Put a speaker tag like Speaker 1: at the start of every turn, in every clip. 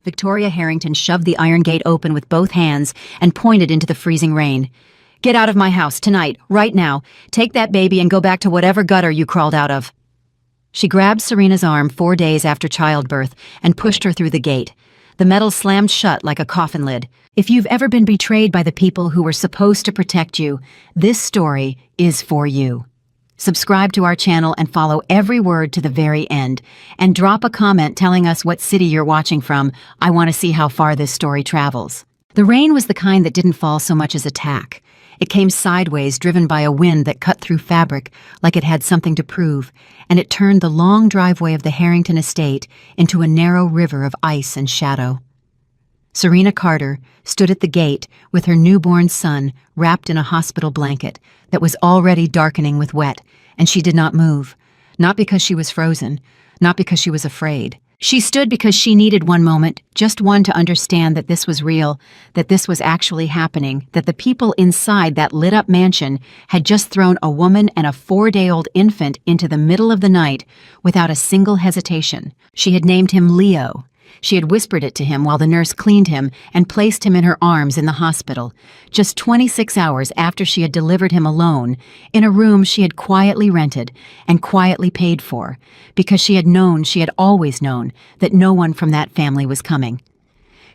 Speaker 1: Victoria Harrington shoved the iron gate open with both hands and pointed into the freezing rain. "Get out of my house, tonight, right now. Take that baby and go back to whatever gutter you crawled out of." She grabbed Serena's arm 4 days after childbirth and pushed her through the gate. The metal slammed shut like a coffin lid. If you've ever been betrayed by the people who were supposed to protect you, this story is for you. Subscribe to our channel and follow every word to the very end. And drop a comment telling us what city you're watching from. I want to see how far this story travels. The rain was the kind that didn't fall so much as attack. It came sideways, driven by a wind that cut through fabric like it had something to prove, and it turned the long driveway of the Harrington estate into a narrow river of ice and shadow. Serena Carter stood at the gate with her newborn son wrapped in a hospital blanket that was already darkening with wet, and she did not move, not because she was frozen, not because she was afraid. She stood because she needed one moment, just one, to understand that this was real, that this was actually happening, that the people inside that lit-up mansion had just thrown a woman and a 4-day-old infant into the middle of the night without a single hesitation. She had named him Leo. She had whispered it to him while the nurse cleaned him and placed him in her arms in the hospital, just 26 hours after she had delivered him alone, in a room she had quietly rented and quietly paid for, because she had always known, that no one from that family was coming.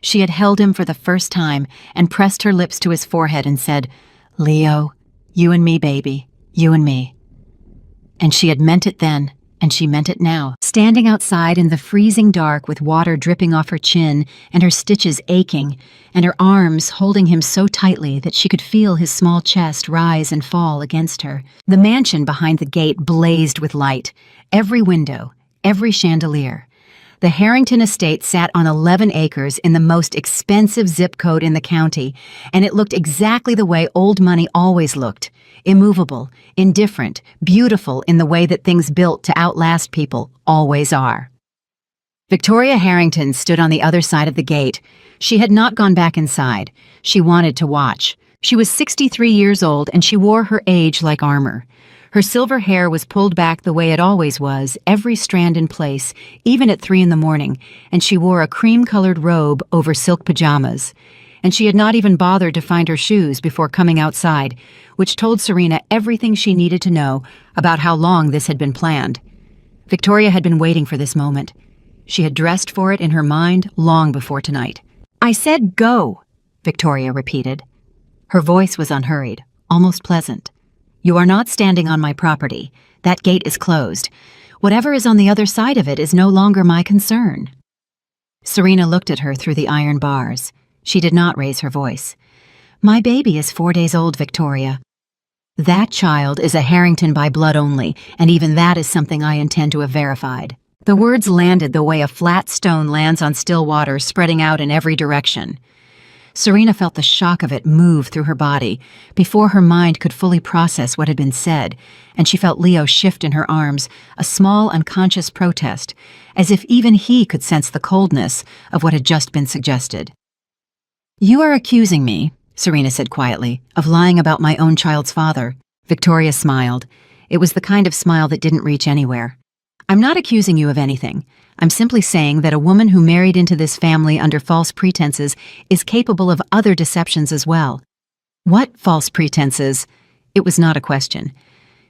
Speaker 1: She had held him for the first time and pressed her lips to his forehead and said, "Leo, you and me, baby, you and me." And she had meant it then. And she meant it now. Standing outside in the freezing dark with water dripping off her chin and her stitches aching, and her arms holding him so tightly that she could feel his small chest rise and fall against her. The mansion behind the gate blazed with light, every window, every chandelier. The Harrington estate sat on 11 acres in the most expensive zip code in the county, and it looked exactly the way old money always looked. Immovable, indifferent, beautiful in the way that things built to outlast people always are. Victoria Harrington stood on the other side of the gate. She had not gone back inside. She wanted to watch. She was 63 years old, and she wore her age like armor. Her silver hair was pulled back the way it always was, every strand in place, even at 3 in the morning, and she wore a cream-colored robe over silk pajamas. And she had not even bothered to find her shoes before coming outside, which told Serena everything she needed to know about how long this had been planned. Victoria had been waiting for this moment. She had dressed for it in her mind long before tonight. "I said go," Victoria repeated. Her voice was unhurried, almost pleasant. "You are not standing on my property. That gate is closed. Whatever is on the other side of it is no longer my concern." Serena looked at her through the iron bars. She did not raise her voice. "My baby is 4 days old, Victoria. That child is a Harrington by blood only, and even that is something I intend to have verified." The words landed the way a flat stone lands on still water, spreading out in every direction. Serena felt the shock of it move through her body before her mind could fully process what had been said, and she felt Leo shift in her arms, a small unconscious protest, as if even he could sense the coldness of what had just been suggested. "You are accusing me," Serena said quietly, "of lying about my own child's father." Victoria smiled. It was the kind of smile that didn't reach anywhere. "I'm not accusing you of anything. I'm simply saying that a woman who married into this family under false pretenses is capable of other deceptions as well." "What false pretenses?" It was not a question.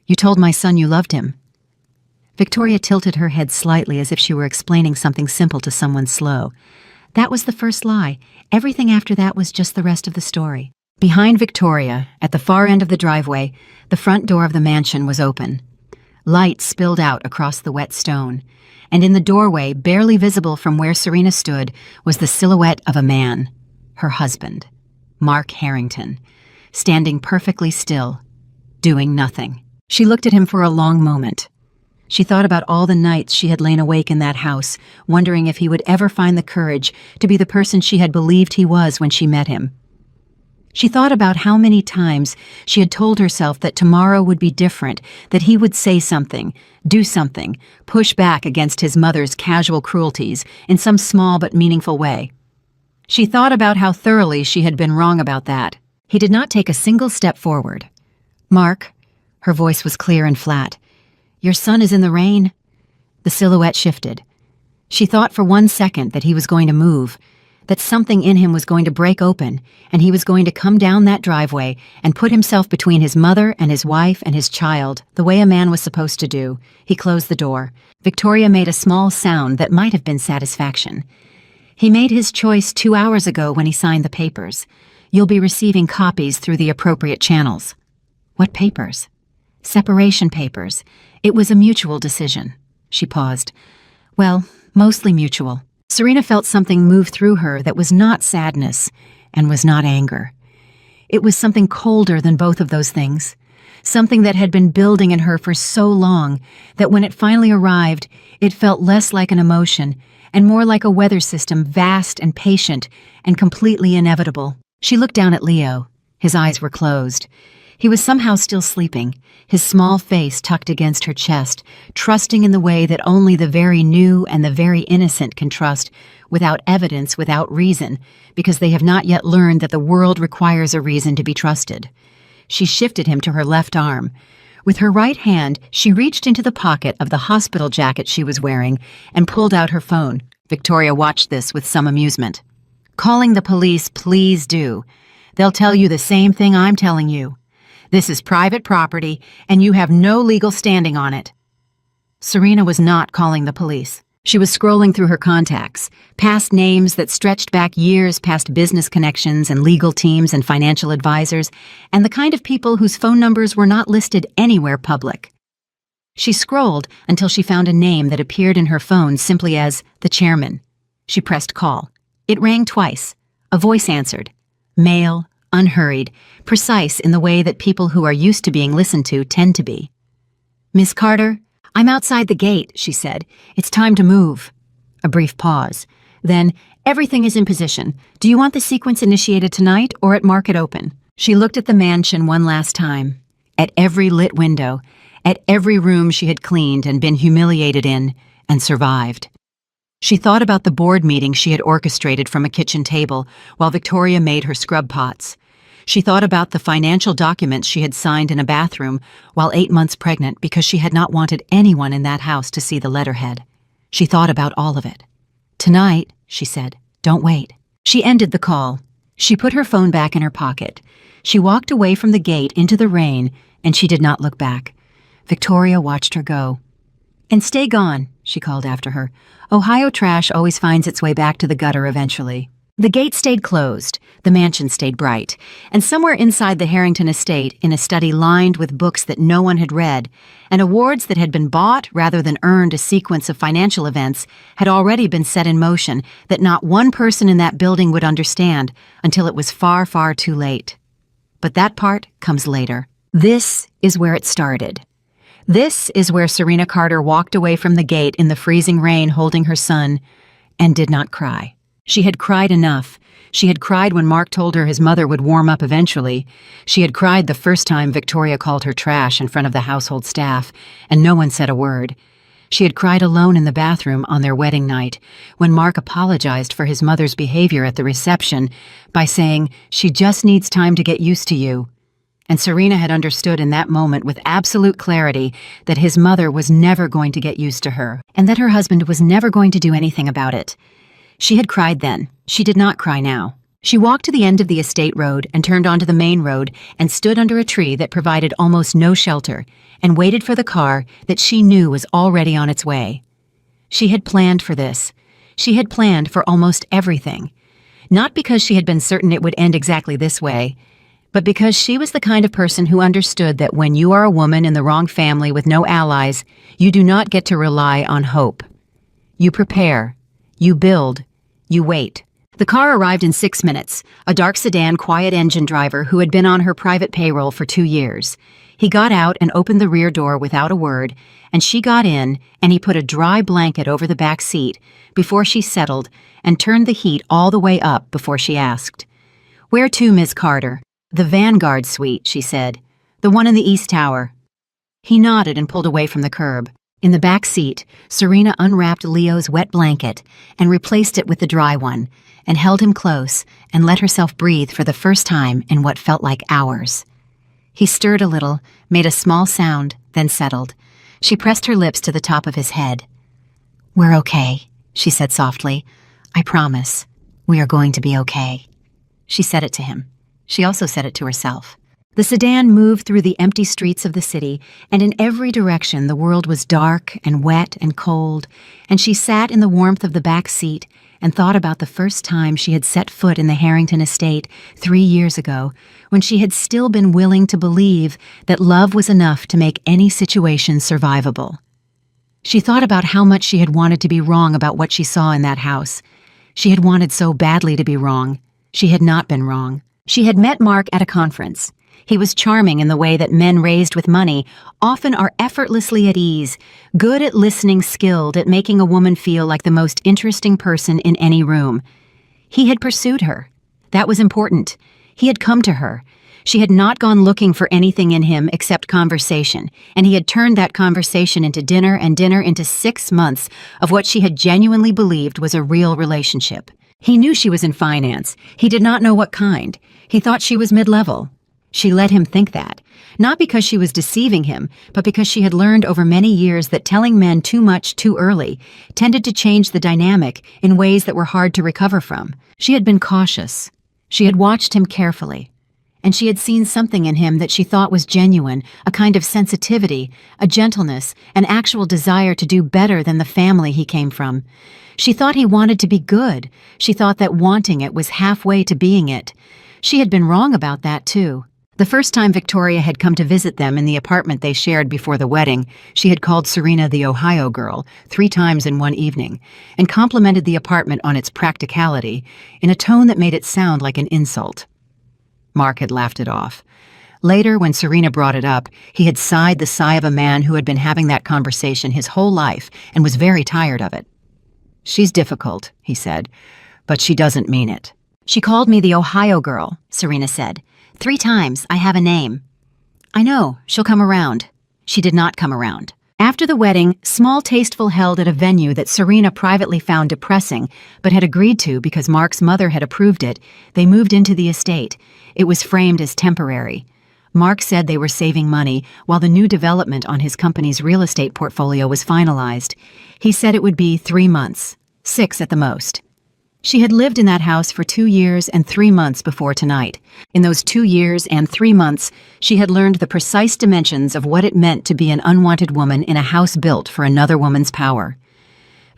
Speaker 1: "You told my son you loved him." Victoria tilted her head slightly as if she were explaining something simple to someone slow. That was the first lie. Everything after that was just the rest of the story. Behind Victoria, at the far end of the driveway, the front door of the mansion was open. Light spilled out across the wet stone, and in the doorway, barely visible from where Serena stood, was the silhouette of a man, her husband, Mark Harrington, standing perfectly still, doing nothing. She looked at him for a long moment. She thought about all the nights she had lain awake in that house, wondering if he would ever find the courage to be the person she had believed he was when she met him. She thought about how many times she had told herself that tomorrow would be different, that he would say something, do something, push back against his mother's casual cruelties in some small but meaningful way. She thought about how thoroughly she had been wrong about that. He did not take a single step forward. "Mark," her voice was clear and flat, "your son is in the rain." The silhouette shifted. She thought for 1 second that he was going to move, that something in him was going to break open, and he was going to come down that driveway and put himself between his mother and his wife and his child, the way a man was supposed to do. He closed the door. Victoria made a small sound that might have been satisfaction. He made his choice 2 hours ago when he signed the papers. You'll be receiving copies through the appropriate channels. What papers? Separation papers. It was a mutual decision. She paused. Well, mostly mutual. Serena felt something move through her that was not sadness and was not anger. It was something colder than both of those things, something that had been building in her for so long that when it finally arrived, it felt less like an emotion and more like a weather system, vast and patient and completely inevitable. She looked down at Leo. His eyes were closed. He was somehow still sleeping, his small face tucked against her chest, trusting in the way that only the very new and the very innocent can trust, without evidence, without reason, because they have not yet learned that the world requires a reason to be trusted. She shifted him to her left arm. With her right hand, she reached into the pocket of the hospital jacket she was wearing and pulled out her phone. Victoria watched this with some amusement. Calling the police, please do. They'll tell you the same thing I'm telling you. This is private property, and you have no legal standing on it. Serena was not calling the police. She was scrolling through her contacts, past names that stretched back years past business connections and legal teams and financial advisors, and the kind of people whose phone numbers were not listed anywhere public. She scrolled until she found a name that appeared in her phone simply as the chairman. She pressed call. It rang twice. A voice answered. Male, unhurried, precise in the way that people who are used to being listened to tend to be. Miss Carter, I'm outside the gate, she said. It's time to move. A brief pause. Then, everything is in position. Do you want the sequence initiated tonight or at market open? She looked at the mansion one last time, at every lit window, at every room she had cleaned and been humiliated in, and survived. She thought about the board meeting she had orchestrated from a kitchen table while Victoria made her scrub pots. She thought about the financial documents she had signed in a bathroom while 8 months pregnant because she had not wanted anyone in that house to see the letterhead. She thought about all of it. Tonight, she said, don't wait. She ended the call. She put her phone back in her pocket. She walked away from the gate into the rain, and she did not look back. Victoria watched her go. And stay gone, she called after her. Ohio trash always finds its way back to the gutter eventually. The gate stayed closed, the mansion stayed bright, and somewhere inside the Harrington estate, in a study lined with books that no one had read, and awards that had been bought rather than earned, a sequence of financial events had already been set in motion that not one person in that building would understand until it was far, far too late. But that part comes later. This is where it started. This is where Serena Carter walked away from the gate in the freezing rain holding her son and did not cry. She had cried enough. She had cried when Mark told her his mother would warm up eventually. She had cried the first time Victoria called her trash in front of the household staff, and no one said a word. She had cried alone in the bathroom on their wedding night, when Mark apologized for his mother's behavior at the reception by saying, "She just needs time to get used to you." And Serena had understood in that moment with absolute clarity that his mother was never going to get used to her, and that her husband was never going to do anything about it. She had cried then. She did not cry now. She walked to the end of the estate road and turned onto the main road and stood under a tree that provided almost no shelter and waited for the car that she knew was already on its way. She had planned for this. She had planned for almost everything. Not because she had been certain it would end exactly this way, but because she was the kind of person who understood that when you are a woman in the wrong family with no allies, you do not get to rely on hope. You prepare. You build. You wait. The car arrived in 6 minutes, a dark sedan quiet engine driver who had been on her private payroll for 2 years. He got out and opened the rear door without a word, and she got in, and he put a dry blanket over the back seat before she settled and turned the heat all the way up before she asked, "Where to, Miss Carter?" "The Vanguard suite," she said. "The one in the East Tower." He nodded and pulled away from the curb. In the back seat, Serena unwrapped Leo's wet blanket and replaced it with the dry one, and held him close and let herself breathe for the first time in what felt like hours. He stirred a little, made a small sound, then settled. She pressed her lips to the top of his head. "We're okay," she said softly. "I promise. We are going to be okay." She said it to him. She also said it to herself. The sedan moved through the empty streets of the city, and in every direction the world was dark and wet and cold, and she sat in the warmth of the back seat and thought about the first time she had set foot in the Harrington estate 3 years ago, when she had still been willing to believe that love was enough to make any situation survivable. She thought about how much she had wanted to be wrong about what she saw in that house. She had wanted so badly to be wrong. She had not been wrong. She had met Mark at a conference. He was charming in the way that men raised with money often are effortlessly at ease, good at listening, skilled at making a woman feel like the most interesting person in any room. He had pursued her. That was important. He had come to her. She had not gone looking for anything in him except conversation, and he had turned that conversation into dinner and dinner into 6 months of what she had genuinely believed was a real relationship. He knew she was in finance. He did not know what kind. He thought she was mid-level. She let him think that, not because she was deceiving him, but because she had learned over many years that telling men too much too early tended to change the dynamic in ways that were hard to recover from. She had been cautious. She had watched him carefully, and she had seen something in him that she thought was genuine, a kind of sensitivity, a gentleness, an actual desire to do better than the family he came from. She thought he wanted to be good. She thought that wanting it was halfway to being it. She had been wrong about that, too. The first time Victoria had come to visit them in the apartment they shared before the wedding, she had called Serena the Ohio girl 3 times in one evening, and complimented the apartment on its practicality in a tone that made it sound like an insult. Mark had laughed it off. Later, when Serena brought it up, he had sighed the sigh of a man who had been having that conversation his whole life and was very tired of it. "She's difficult," he said, "but she doesn't mean it." "She called me the Ohio girl," Serena said. 3 times. I have a name." "I know. She'll come around." She did not come around. After the wedding, Small Tasteful held at a venue that Serena privately found depressing, but had agreed to because Mark's mother had approved it. They moved into the estate. It was framed as temporary. Mark said they were saving money while the new development on his company's real estate portfolio was finalized. He said it would be 3 months, 6 at the most. She had lived in that house for 2 years and 3 months before tonight. In those 2 years and 3 months, she had learned the precise dimensions of what it meant to be an unwanted woman in a house built for another woman's power.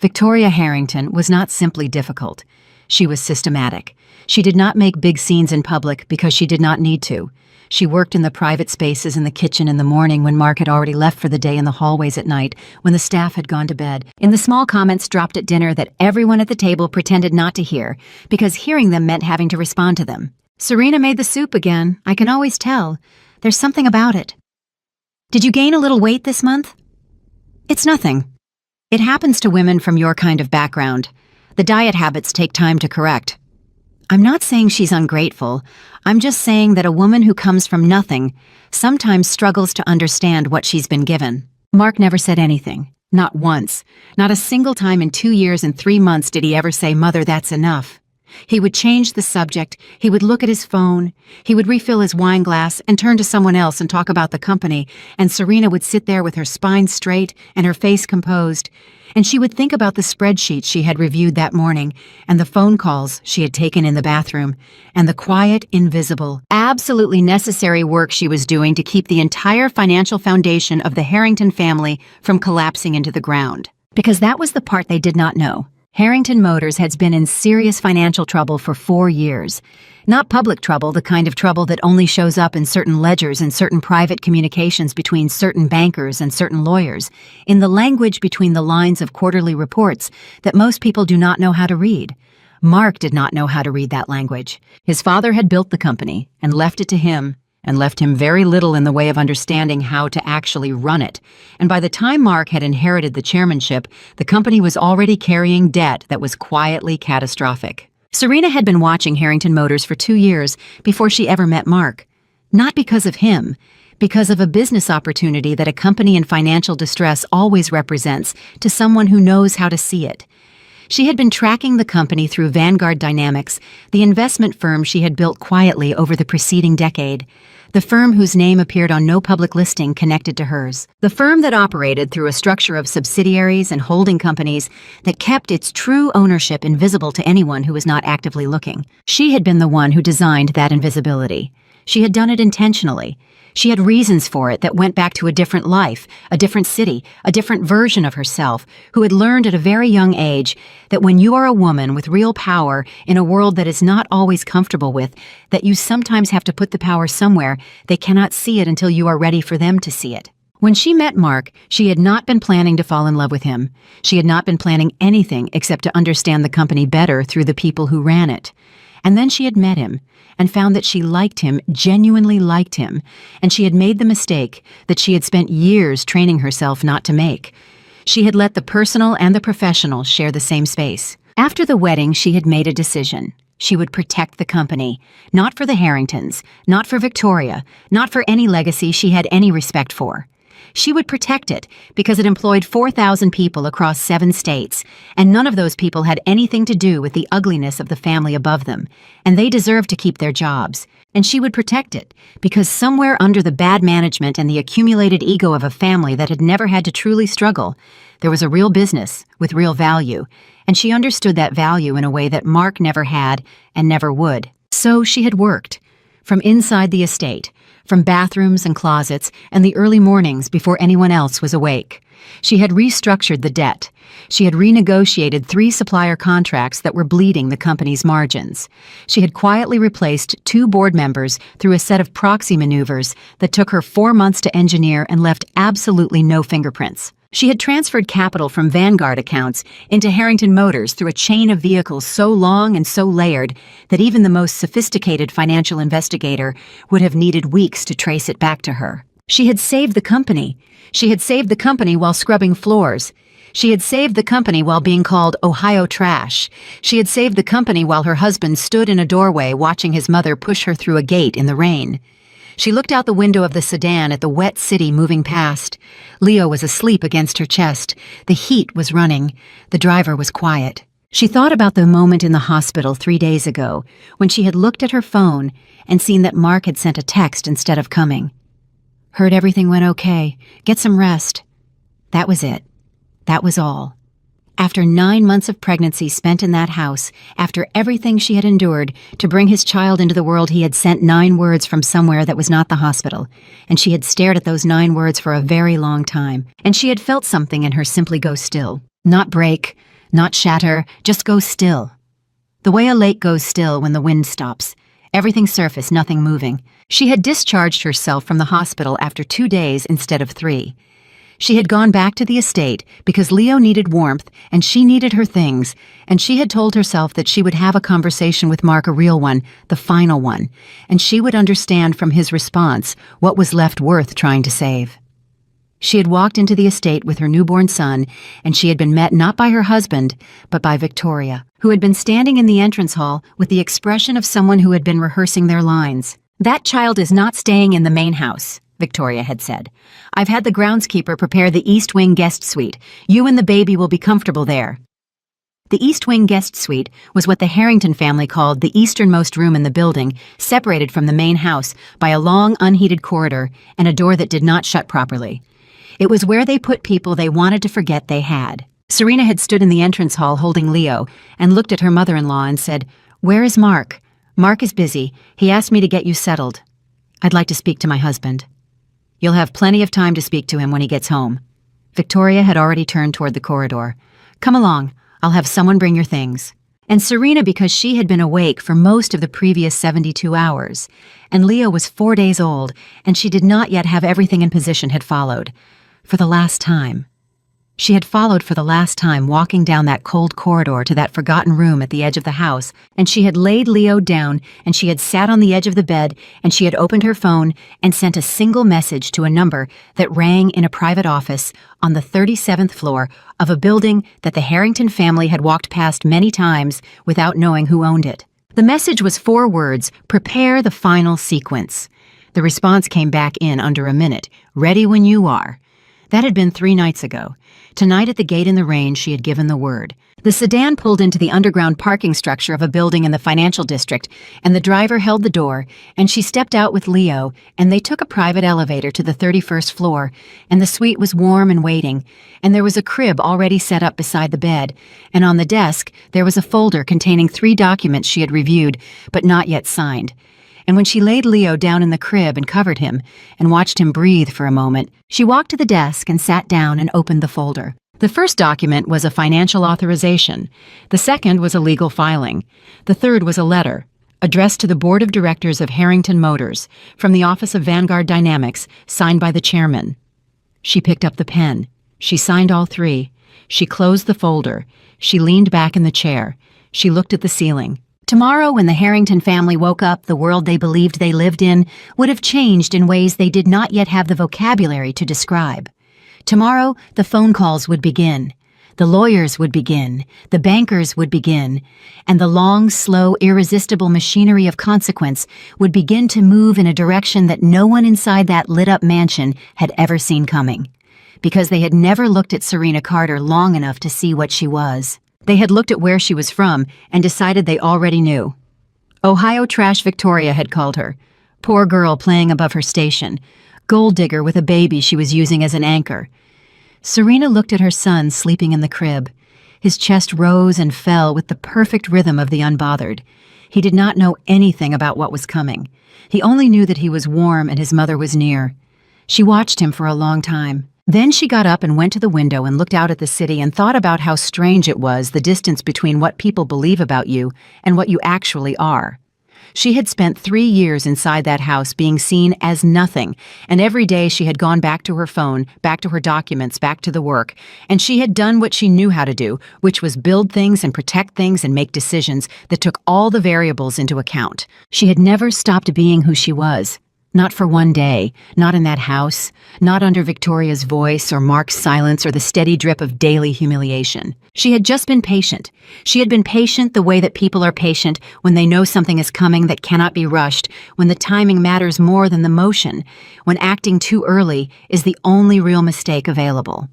Speaker 1: Victoria Harrington was not simply difficult. She was systematic. She did not make big scenes in public because she did not need to. She worked in the private spaces in the kitchen in the morning when Mark had already left for the day, in the hallways at night when the staff had gone to bed, in the small comments dropped at dinner that everyone at the table pretended not to hear because hearing them meant having to respond to them. "Serena made the soup again. I can always tell. There's something about it." "Did you gain a little weight this month?" "It's nothing. It happens to women from your kind of background. The diet habits take time to correct." "I'm not saying she's ungrateful. I'm just saying that a woman who comes from nothing sometimes struggles to understand what she's been given." Mark never said anything. Not once. Not a single time in 2 years and 3 months did he ever say, "Mother, that's enough." He would change the subject. He would look at his phone. He would refill his wine glass and turn to someone else and talk about the company, and Serena would sit there with her spine straight and her face composed. And she would think about the spreadsheets she had reviewed that morning, and the phone calls she had taken in the bathroom, and the quiet, invisible, absolutely necessary work she was doing to keep the entire financial foundation of the Harrington family from collapsing into the ground. Because that was the part they did not know. Harrington Motors has been in serious financial trouble for 4 years. Not public trouble, the kind of trouble that only shows up in certain ledgers and certain private communications between certain bankers and certain lawyers, in the language between the lines of quarterly reports that most people do not know how to read. Mark did not know how to read that language. His father had built the company and left it to him, and left him very little in the way of understanding how to actually run it. And by the time Mark had inherited the chairmanship, the company was already carrying debt that was quietly catastrophic. Serena had been watching Harrington Motors for 2 years before she ever met Mark. Not because of him, because of a business opportunity that a company in financial distress always represents to someone who knows how to see it. She had been tracking the company through Vanguard Dynamics, the investment firm she had built quietly over the preceding decade, the firm whose name appeared on no public listing connected to hers, the firm that operated through a structure of subsidiaries and holding companies that kept its true ownership invisible to anyone who was not actively looking. She had been the one who designed that invisibility. She had done it intentionally. She had reasons for it that went back to a different life, a different city, a different version of herself, who had learned at a very young age that when you are a woman with real power in a world that is not always comfortable with, that you sometimes have to put the power somewhere they cannot see it until you are ready for them to see it. When she met Mark, she had not been planning to fall in love with him. She had not been planning anything except to understand the company better through the people who ran it. And then she had met him and found that she liked him, genuinely liked him, and she had made the mistake that she had spent years training herself not to make. She had let the personal and the professional share the same space. After the wedding, she had made a decision. She would protect the company, not for the Harringtons, not for Victoria, not for any legacy she had any respect for. She would protect it because it employed 4,000 people across 7 states, and none of those people had anything to do with the ugliness of the family above them, and they deserved to keep their jobs. And she would protect it because somewhere under the bad management and the accumulated ego of a family that had never had to truly struggle, there was a real business with real value, and she understood that value in a way that Mark never had and never would. So she had worked, from inside the estate, from bathrooms and closets and the early mornings before anyone else was awake. She had restructured the debt. She had renegotiated 3 supplier contracts that were bleeding the company's margins. She had quietly replaced 2 board members through a set of proxy maneuvers that took her 4 months to engineer and left absolutely no fingerprints. She had transferred capital from Vanguard accounts into Harrington Motors through a chain of vehicles so long and so layered that even the most sophisticated financial investigator would have needed weeks to trace it back to her. She had saved the company. She had saved the company while scrubbing floors. She had saved the company while being called Ohio trash. She had saved the company while her husband stood in a doorway watching his mother push her through a gate in the rain. She looked out the window of the sedan at the wet city moving past. Leo was asleep against her chest. The heat was running. The driver was quiet. She thought about the moment in the hospital 3 days ago when she had looked at her phone and seen that Mark had sent a text instead of coming. Heard everything went okay. Get some rest. That was it. That was all. After 9 months of pregnancy spent in that house, after everything she had endured to bring his child into the world, he had sent 9 words from somewhere that was not the hospital, and she had stared at those 9 words for a very long time, and she had felt something in her simply go still. Not break, not shatter, just go still. The way a lake goes still when the wind stops. Everything surface, nothing moving. She had discharged herself from the hospital after 2 days instead of 3. She had gone back to the estate because Leo needed warmth and she needed her things, and she had told herself that she would have a conversation with Mark, a real one, the final one, and she would understand from his response what was left worth trying to save. She had walked into the estate with her newborn son, and she had been met not by her husband, but by Victoria, who had been standing in the entrance hall with the expression of someone who had been rehearsing their lines. "That child is not staying in the main house," Victoria had said. "I've had the groundskeeper prepare the East Wing guest suite. You and the baby will be comfortable there." The East Wing guest suite was what the Harrington family called the easternmost room in the building, separated from the main house by a long, unheated corridor and a door that did not shut properly. It was where they put people they wanted to forget they had. Serena had stood in the entrance hall holding Leo and looked at her mother-in-law and said, "Where is Mark? Mark is busy. He asked me to get you settled. I'd like to speak to my husband." "You'll have plenty of time to speak to him when he gets home." Victoria had already turned toward the corridor. "Come along. I'll have someone bring your things." And Serena, because she had been awake for most of the previous 72 hours, and Leo was 4 days old, and she did not yet have everything in position, had followed. For the last time. She had followed for the last time, walking down that cold corridor to that forgotten room at the edge of the house, and she had laid Leo down, and she had sat on the edge of the bed, and she had opened her phone and sent a single message to a number that rang in a private office on the 37th floor of a building that the Harrington family had walked past many times without knowing who owned it. The message was 4 words: "Prepare the final sequence." The response came back in under a minute: "Ready when you are." That had been 3 nights ago. Tonight at the gate in the rain, she had given the word. The sedan pulled into the underground parking structure of a building in the financial district, and the driver held the door, and she stepped out with Leo, and they took a private elevator to the 31st floor, and the suite was warm and waiting, and there was a crib already set up beside the bed, and on the desk there was a folder containing 3 documents she had reviewed, but not yet signed. And when she laid Leo down in the crib and covered him, and watched him breathe for a moment, she walked to the desk and sat down and opened the folder. The first document was a financial authorization. The second was a legal filing. The third was a letter, addressed to the Board of Directors of Harrington Motors, from the Office of Vanguard Dynamics, signed by the chairman. She picked up the pen. She signed all 3. She closed the folder. She leaned back in the chair. She looked at the ceiling. Tomorrow, when the Harrington family woke up, the world they believed they lived in would have changed in ways they did not yet have the vocabulary to describe. Tomorrow, the phone calls would begin. The lawyers would begin. The bankers would begin. And the long, slow, irresistible machinery of consequence would begin to move in a direction that no one inside that lit-up mansion had ever seen coming. Because they had never looked at Serena Carter long enough to see what she was. They had looked at where she was from and decided they already knew. Ohio Trash Victoria had called her. Poor girl playing above her station. Gold digger with a baby she was using as an anchor. Serena looked at her son sleeping in the crib. His chest rose and fell with the perfect rhythm of the unbothered. He did not know anything about what was coming. He only knew that he was warm and his mother was near. She watched him for a long time. Then she got up and went to the window and looked out at the city and thought about how strange it was, the distance between what people believe about you and what you actually are. She had spent 3 years inside that house being seen as nothing, and every day she had gone back to her phone, back to her documents, back to the work, and she had done what she knew how to do, which was build things and protect things and make decisions that took all the variables into account. She had never stopped being who she was. Not for one day, not in that house, not under Victoria's voice or Mark's silence or the steady drip of daily humiliation. She had just been patient. She had been patient the way that people are patient when they know something is coming that cannot be rushed, when the timing matters more than the motion, when acting too early is the only real mistake available.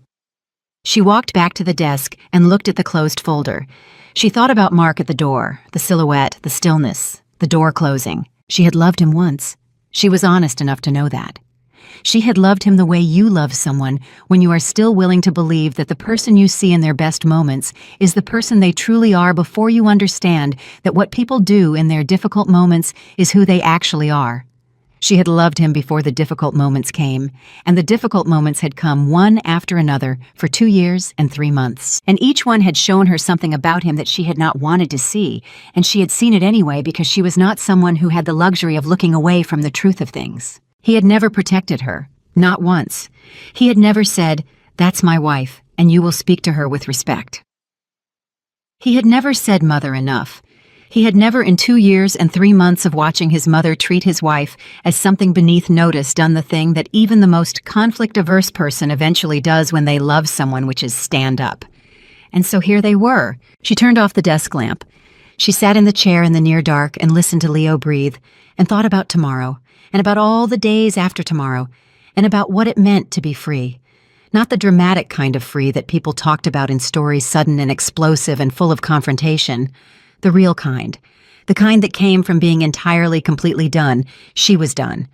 Speaker 1: She walked back to the desk and looked at the closed folder. She thought about Mark at the door, the silhouette, the stillness, the door closing. She had loved him once. She was honest enough to know that. She had loved him the way you love someone when you are still willing to believe that the person you see in their best moments is the person they truly are before you understand that what people do in their difficult moments is who they actually are. She had loved him before the difficult moments came, and the difficult moments had come one after another for 2 years and 3 months. And each one had shown her something about him that she had not wanted to see, and she had seen it anyway because she was not someone who had the luxury of looking away from the truth of things. He had never protected her, not once. He had never said, "That's my wife, and you will speak to her with respect." He had never said mother enough. He had never in 2 years and 3 months of watching his mother treat his wife as something beneath notice done the thing that even the most conflict-averse person eventually does when they love someone, which is stand up. And so here they were. She turned off the desk lamp. She sat in the chair in the near dark and listened to Leo breathe, and thought about tomorrow, and about all the days after tomorrow, and about what it meant to be free. Not the dramatic kind of free that people talked about in stories sudden and explosive and full of confrontation. The real kind. The kind that came from being entirely, completely done. She was done.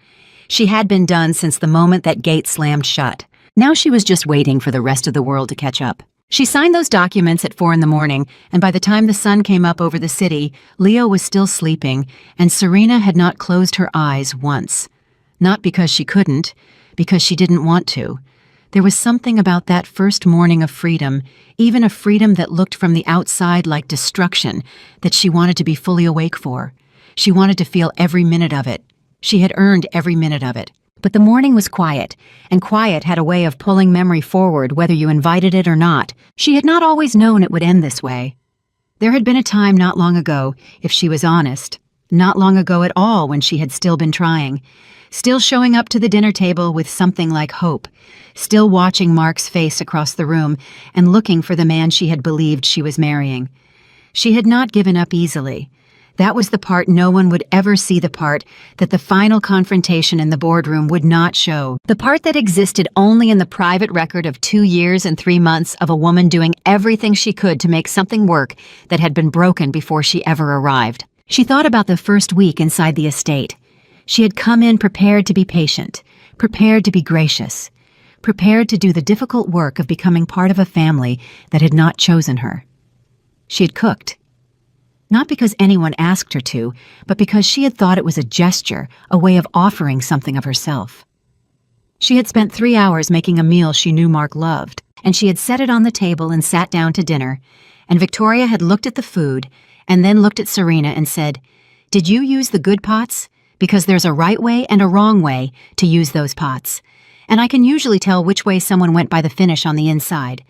Speaker 1: She had been done since the moment that gate slammed shut. Now she was just waiting for the rest of the world to catch up. She signed those documents at 4 a.m, and by the time the sun came up over the city, Leo was still sleeping, and Serena had not closed her eyes once. Not because she couldn't, because she didn't want to. There was something about that first morning of freedom, even a freedom that looked from the outside like destruction, that she wanted to be fully awake for. She wanted to feel every minute of it. She had earned every minute of it. But the morning was quiet, and quiet had a way of pulling memory forward whether you invited it or not. She had not always known it would end this way. There had been a time not long ago, if she was honest, not long ago at all when she had still been trying, still showing up to the dinner table with something like hope, still watching Mark's face across the room and looking for the man she had believed she was marrying. She had not given up easily. That was the part no one would ever see, the part that the final confrontation in the boardroom would not show. The part that existed only in the private record of 2 years and 3 months of a woman doing everything she could to make something work that had been broken before she ever arrived. She thought about the first week inside the estate. She had come in prepared to be patient, prepared to be gracious, prepared to do the difficult work of becoming part of a family that had not chosen her. She had cooked. Not because anyone asked her to, but because she had thought it was a gesture, a way of offering something of herself. She had spent 3 hours making a meal she knew Mark loved, and she had set it on the table and sat down to dinner, and Victoria had looked at the food and then looked at Serena and said, "Did you use the good pots? Because there's a right way and a wrong way to use those pots. And I can usually tell which way someone went by the finish on the inside."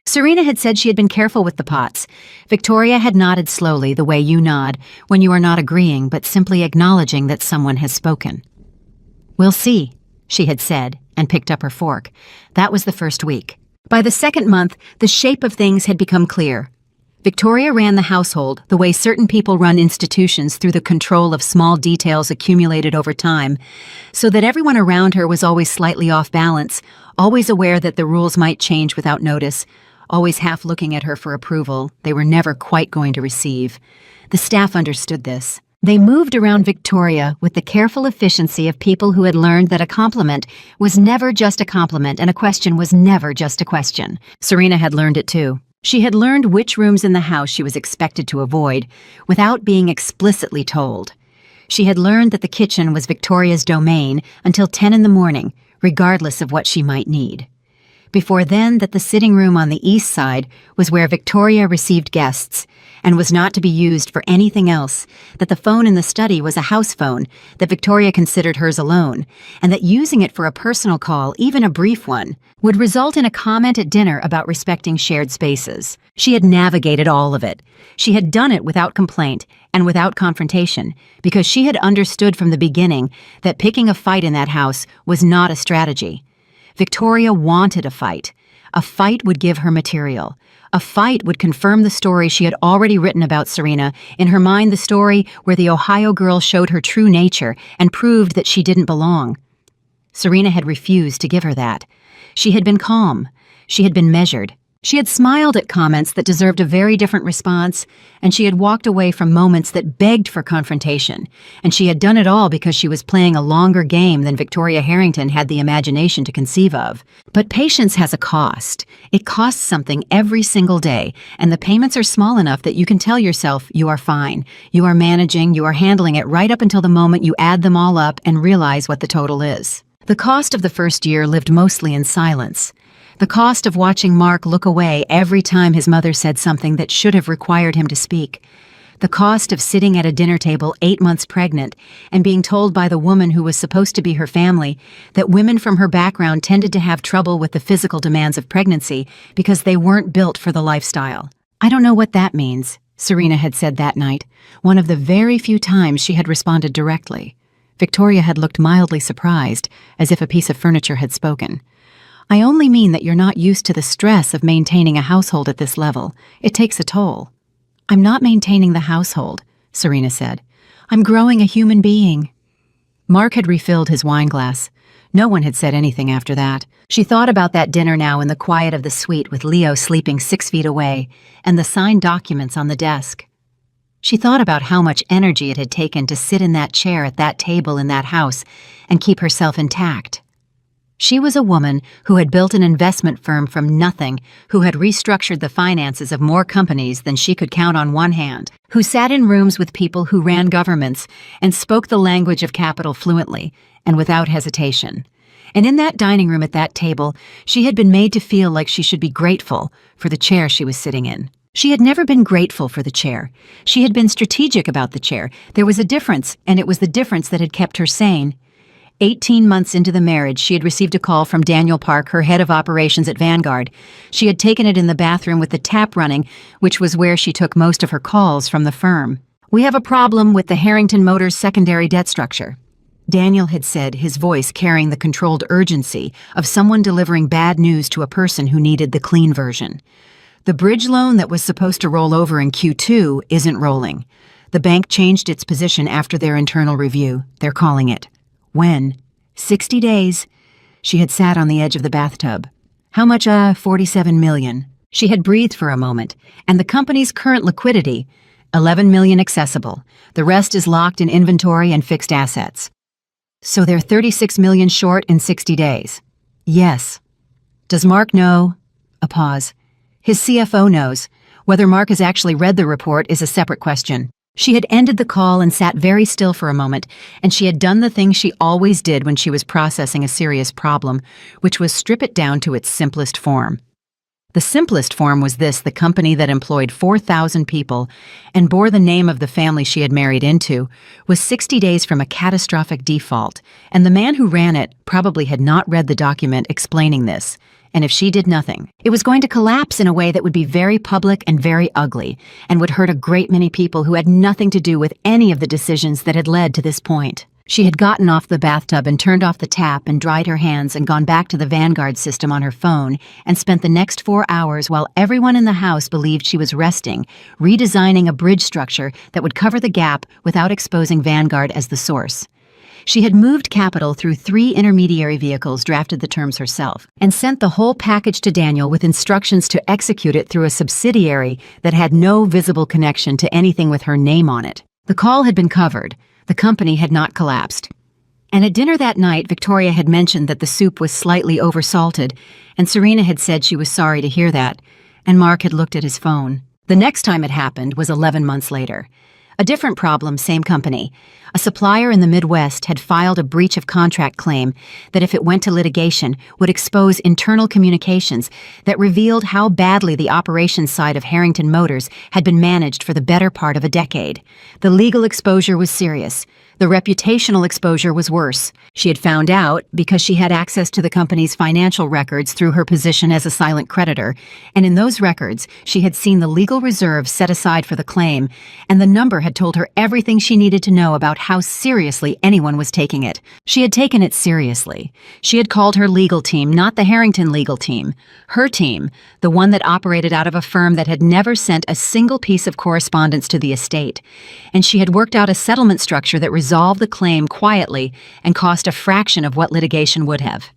Speaker 1: Serena had said she had been careful with the pots. Victoria had nodded slowly, the way you nod when you are not agreeing but simply acknowledging that someone has spoken. "We'll see," she had said, and picked up her fork. That was the first week. By the second month, the shape of things had become clear. Victoria ran the household the way certain people run institutions, through the control of small details accumulated over time, so that everyone around her was always slightly off balance, always aware that the rules might change without notice, always half looking at her for approval they were never quite going to receive. The staff understood this. They moved around Victoria with the careful efficiency of people who had learned that a compliment was never just a compliment and a question was never just a question. Serena had learned it too. She had learned which rooms in the house she was expected to avoid without being explicitly told. She had learned that the kitchen was Victoria's domain until 10 in the morning, regardless of what she might need. Before then, that the sitting room on the east side was where Victoria received guests and was not to be used for anything else, that the phone in the study was a house phone, that Victoria considered hers alone, and that using it for a personal call, even a brief one, would result in a comment at dinner about respecting shared spaces. She had navigated all of it. She had done it without complaint and without confrontation, because she had understood from the beginning that picking a fight in that house was not a strategy. Victoria wanted a fight. A fight would give her material. A fight would confirm the story she had already written about Serena, in her mind the story where the Ohio girl showed her true nature and proved that she didn't belong. Serena had refused to give her that. She had been calm. She had been measured. She had smiled at comments that deserved a very different response, and she had walked away from moments that begged for confrontation, and she had done it all because she was playing a longer game than Victoria Harrington had the imagination to conceive of. But patience has a cost. It costs something every single day, and the payments are small enough that you can tell yourself you are fine, you are managing, you are handling it right up until the moment you add them all up and realize what the total is. The cost of the first year lived mostly in silence. The cost of watching Mark look away every time his mother said something that should have required him to speak. The cost of sitting at a dinner table 8 months pregnant and being told by the woman who was supposed to be her family that women from her background tended to have trouble with the physical demands of pregnancy because they weren't built for the lifestyle. "I don't know what that means," Serena had said that night, one of the very few times she had responded directly. Victoria had looked mildly surprised, as if a piece of furniture had spoken. "I only mean that you're not used to the stress of maintaining a household at this level. It takes a toll." "I'm not maintaining the household," Serena said. "I'm growing a human being." Mark had refilled his wine glass. No one had said anything after that. She thought about that dinner now in the quiet of the suite with Leo sleeping 6 feet away and the signed documents on the desk. She thought about how much energy it had taken to sit in that chair at that table in that house and keep herself intact. She was a woman who had built an investment firm from nothing, who had restructured the finances of more companies than she could count on one hand, who sat in rooms with people who ran governments and spoke the language of capital fluently and without hesitation. And in that dining room at that table, she had been made to feel like she should be grateful for the chair she was sitting in. She had never been grateful for the chair. She had been strategic about the chair. There was a difference, and it was the difference that had kept her sane. 18 months into the marriage, she had received a call from Daniel Park, her head of operations at Vanguard. She had taken it in the bathroom with the tap running, which was where she took most of her calls from the firm. "We have a problem with the Harrington Motors secondary debt structure," Daniel had said, his voice carrying the controlled urgency of someone delivering bad news to a person who needed the clean version. The bridge loan that was supposed to roll over in Q2 isn't rolling. The bank changed its position after their internal review. They're calling it. When? 60 days. She had sat on the edge of the bathtub. How much? 47 million. She had breathed for a moment, and the company's current liquidity, 11 million accessible. The rest is locked in inventory and fixed assets. So they're 36 million short in 60 days. Yes. Does Mark know? A pause. His CFO knows. Whether Mark has actually read the report is a separate question. She had ended the call and sat very still for a moment, and she had done the thing she always did when she was processing a serious problem, which was strip it down to its simplest form. The simplest form was this: the company that employed 4,000 people and bore the name of the family she had married into was 60 days from a catastrophic default, and the man who ran it probably had not read the document explaining this. And if she did nothing, it was going to collapse in a way that would be very public and very ugly, and would hurt a great many people who had nothing to do with any of the decisions that had led to this point. She had gotten off the bathtub and turned off the tap and dried her hands and gone back to the Vanguard system on her phone and spent the next 4 hours while everyone in the house believed she was resting, redesigning a bridge structure that would cover the gap without exposing Vanguard as the source. She had moved capital through 3 intermediary vehicles, drafted the terms herself, and sent the whole package to Daniel with instructions to execute it through a subsidiary that had no visible connection to anything with her name on it. The call had been covered. The company had not collapsed. And at dinner that night, Victoria had mentioned that the soup was slightly oversalted, and Serena had said she was sorry to hear that, and Mark had looked at his phone. The next time it happened was 11 months later. A different problem, same company. A supplier in the Midwest had filed a breach of contract claim that, if it went to litigation, would expose internal communications that revealed how badly the operations side of Harrington Motors had been managed for the better part of a decade. The legal exposure was serious. The reputational exposure was worse. She had found out because she had access to the company's financial records through her position as a silent creditor, and in those records, she had seen the legal reserve set aside for the claim, and the number had told her everything she needed to know about how seriously anyone was taking it. She had taken it seriously. She had called her legal team, not the Harrington legal team. Her team, the one that operated out of a firm that had never sent a single piece of correspondence to the estate. And she had worked out a settlement structure that resolved the claim quietly and cost a fraction of what litigation would have.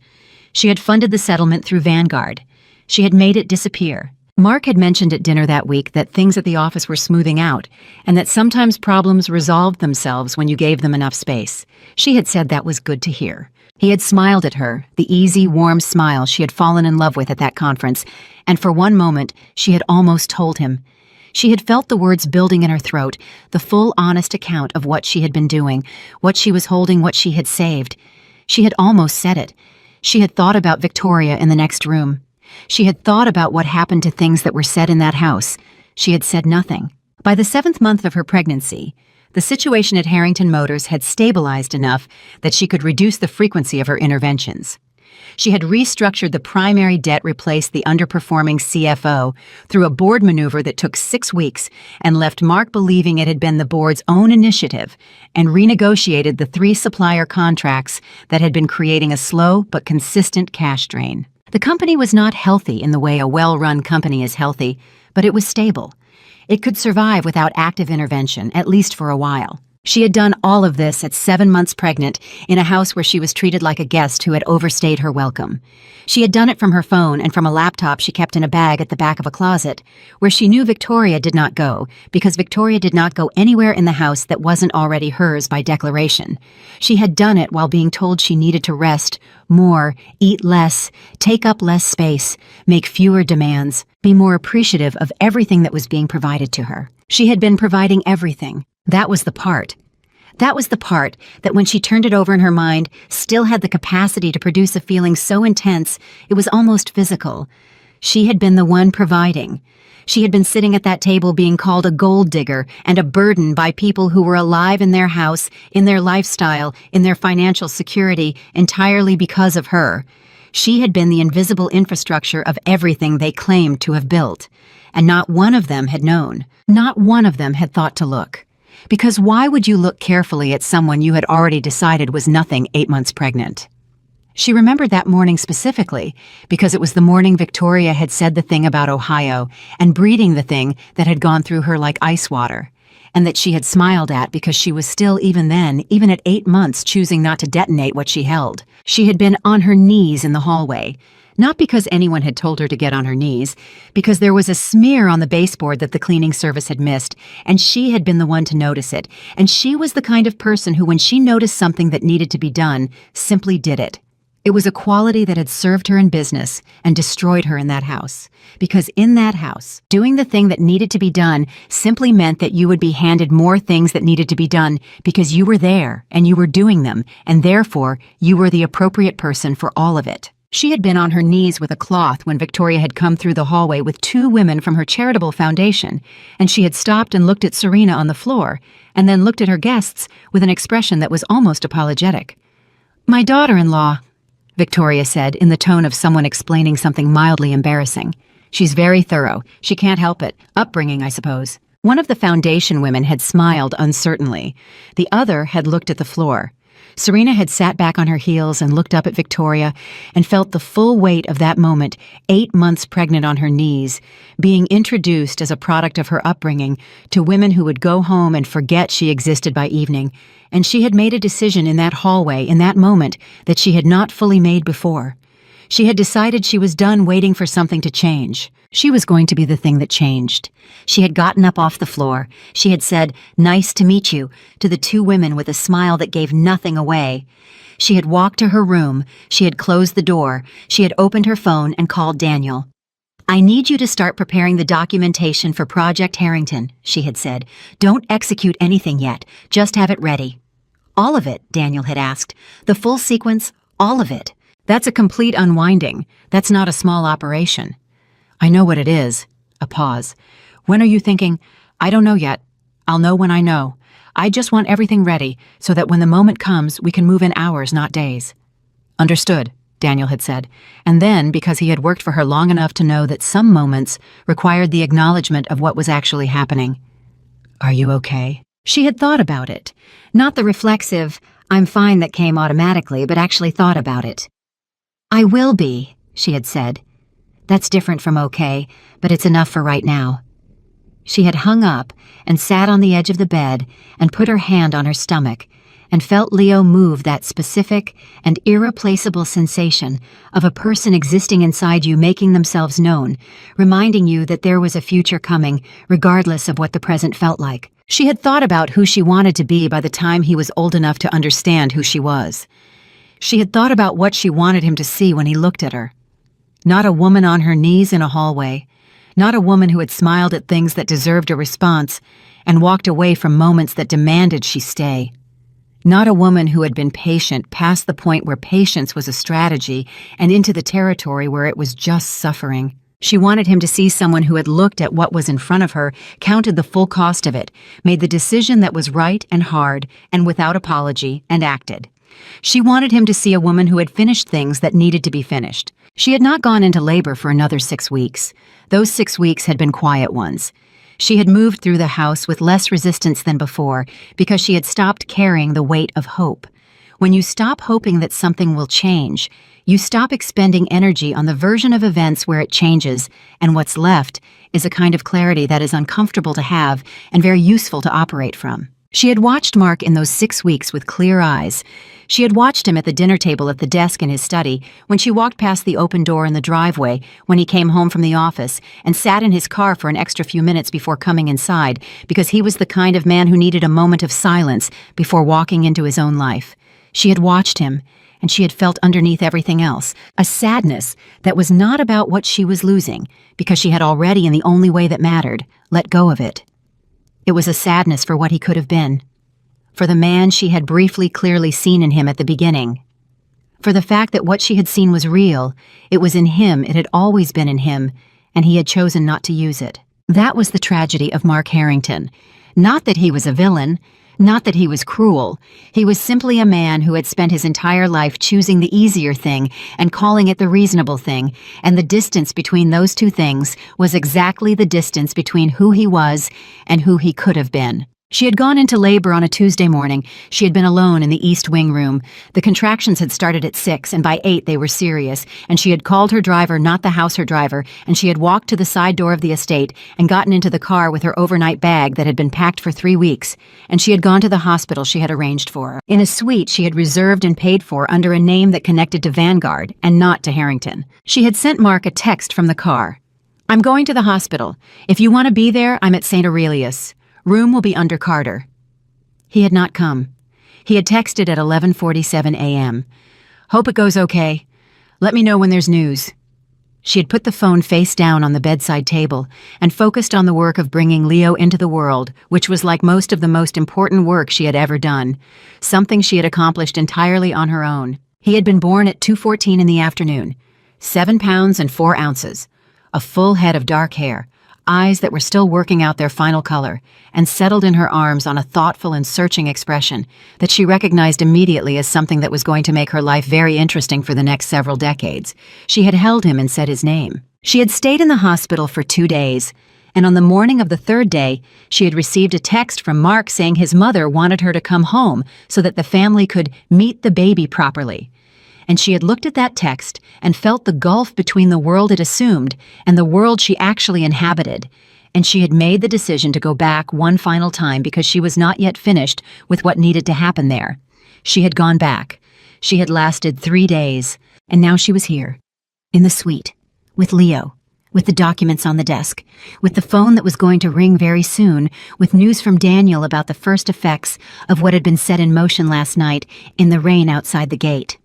Speaker 1: She had funded the settlement through Vanguard. She had made it disappear. Mark had mentioned at dinner that week that things at the office were smoothing out, and that sometimes problems resolved themselves when you gave them enough space. She had said that was good to hear. He had smiled at her, the easy, warm smile she had fallen in love with at that conference, and for one moment she had almost told him. She had felt the words building in her throat, the full, honest account of what she had been doing, what she was holding, what she had saved. She had almost said it. She had thought about Victoria in the next room. She had thought about what happened to things that were said in that house. She had said nothing. By the 7th month of her pregnancy, the situation at Harrington Motors had stabilized enough that she could reduce the frequency of her interventions. She had restructured the primary debt, replaced the underperforming CFO through a board maneuver that took 6 weeks, and left Mark believing it had been the board's own initiative, and renegotiated the 3 supplier contracts that had been creating a slow but consistent cash drain. The company was not healthy in the way a well-run company is healthy, but it was stable. It could survive without active intervention, at least for a while. She had done all of this at 7 months pregnant in a house where she was treated like a guest who had overstayed her welcome. She had done it from her phone and from a laptop she kept in a bag at the back of a closet, where she knew Victoria did not go, because Victoria did not go anywhere in the house that wasn't already hers by declaration. She had done it while being told she needed to rest more, eat less, take up less space, make fewer demands, be more appreciative of everything that was being provided to her. She had been providing everything. That was the part. That was the part that, when she turned it over in her mind, still had the capacity to produce a feeling so intense it was almost physical. She had been the one providing. She had been sitting at that table being called a gold digger and a burden by people who were alive in their house, in their lifestyle, in their financial security, entirely because of her. She had been the invisible infrastructure of everything they claimed to have built. And not one of them had known. Not one of them had thought to look. Because why would you look carefully at someone you had already decided was nothing 8 months pregnant? She remembered that morning specifically because it was the morning Victoria had said the thing about Ohio and breeding the thing that had gone through her like ice water, and that she had smiled at because she was still even then, even at 8 months, choosing not to detonate what she held. She had been on her knees in the hallway, not because anyone had told her to get on her knees, because there was a smear on the baseboard that the cleaning service had missed, and she had been the one to notice it, and she was the kind of person who, when she noticed something that needed to be done, simply did it. It was a quality that had served her in business and destroyed her in that house. Because in that house, doing the thing that needed to be done simply meant that you would be handed more things that needed to be done because you were there and you were doing them, and therefore you were the appropriate person for all of it. She had been on her knees with a cloth when Victoria had come through the hallway with 2 women from her charitable foundation, and she had stopped and looked at Serena on the floor, and then looked at her guests with an expression that was almost apologetic. "My daughter-in-law," Victoria said in the tone of someone explaining something mildly embarrassing. "She's very thorough. She can't help it. Upbringing, I suppose." One of the foundation women had smiled uncertainly. The other had looked at the floor. Serena had sat back on her heels and looked up at Victoria and felt the full weight of that moment, 8 months pregnant on her knees, being introduced as a product of her upbringing to women who would go home and forget she existed by evening, and she had made a decision in that hallway, in that moment, that she had not fully made before. She had decided she was done waiting for something to change. She was going to be the thing that changed. She had gotten up off the floor. She had said, "Nice to meet you," to the 2 women with a smile that gave nothing away. She had walked to her room. She had closed the door. She had opened her phone and called Daniel. "I need you to start preparing the documentation for Project Harrington," she had said. "Don't execute anything yet. Just have it ready." "All of it?" Daniel had asked. "The full sequence? All of it?" "That's a complete unwinding. That's not a small operation." "I know what it is." A pause. "When are you thinking?" "I don't know yet. I'll know when I know. I just want everything ready so that when the moment comes, we can move in hours, not days." "Understood," Daniel had said. And then, because he had worked for her long enough to know that some moments required the acknowledgement of what was actually happening. "Are you okay?" She had thought about it. Not the reflexive, "I'm fine" that came automatically, but actually thought about it. "I will be," she had said. "That's different from okay, but it's enough for right now." She had hung up and sat on the edge of the bed and put her hand on her stomach and felt Leo move that specific and irreplaceable sensation of a person existing inside you making themselves known, reminding you that there was a future coming, regardless of what the present felt like. She had thought about who she wanted to be by the time he was old enough to understand who she was. She had thought about what she wanted him to see when he looked at her. Not a woman on her knees in a hallway. Not a woman who had smiled at things that deserved a response and walked away from moments that demanded she stay. Not a woman who had been patient past the point where patience was a strategy and into the territory where it was just suffering. She wanted him to see someone who had looked at what was in front of her, counted the full cost of it, made the decision that was right and hard and without apology, and acted. She wanted him to see a woman who had finished things that needed to be finished. She had not gone into labor for another 6 weeks. Those 6 weeks had been quiet ones. She had moved through the house with less resistance than before because she had stopped carrying the weight of hope. When you stop hoping that something will change, you stop expending energy on the version of events where it changes, and what's left is a kind of clarity that is uncomfortable to have and very useful to operate from. She had watched Mark in those 6 weeks with clear eyes. She had watched him at the dinner table at the desk in his study, when she walked past the open door in the driveway, when he came home from the office, and sat in his car for an extra few minutes before coming inside, because he was the kind of man who needed a moment of silence before walking into his own life. She had watched him, and she had felt underneath everything else a sadness that was not about what she was losing, because she had already, in the only way that mattered, let go of it. It was a sadness for what he could have been, for the man she had briefly clearly seen in him at the beginning, for the fact that what she had seen was real, it was in him, it had always been in him, and he had chosen not to use it. That was the tragedy of Mark Harrington. Not that he was a villain, not that he was cruel. He was simply a man who had spent his entire life choosing the easier thing and calling it the reasonable thing, and the distance between those two things was exactly the distance between who he was and who he could have been. She had gone into labor on a Tuesday morning. She had been alone in the East Wing room. The contractions had started at 6, and by 8 they were serious, and she had called her driver, not the house her driver, and she had walked to the side door of the estate and gotten into the car with her overnight bag that had been packed for 3 weeks, and she had gone to the hospital she had arranged for her, in a suite she had reserved and paid for under a name that connected to Vanguard and not to Harrington. She had sent Mark a text from the car. "I'm going to the hospital. If you want to be there, I'm at St. Aurelius. Room will be under Carter." He had not come. He had texted at 11:47 a.m. "Hope it goes okay. Let me know when there's news." She had put the phone face down on the bedside table and focused on the work of bringing Leo into the world, which was like most of the most important work she had ever done, something she had accomplished entirely on her own. He had been born at 2:14 in the afternoon, 7 pounds and 4 ounces, a full head of dark hair, eyes that were still working out their final color, and settled in her arms on a thoughtful and searching expression that she recognized immediately as something that was going to make her life very interesting for the next several decades. She had held him and said his name. She had stayed in the hospital for 2 days, and on the morning of the 3rd day, she had received a text from Mark saying his mother wanted her to come home so that the family could meet the baby properly. And she had looked at that text and felt the gulf between the world it assumed and the world she actually inhabited, and she had made the decision to go back one final time because she was not yet finished with what needed to happen there. She had gone back. She had lasted 3 days, and now she was here, in the suite, with Leo, with the documents on the desk, with the phone that was going to ring very soon, with news from Daniel about the first effects of what had been set in motion last night in the rain outside the gate.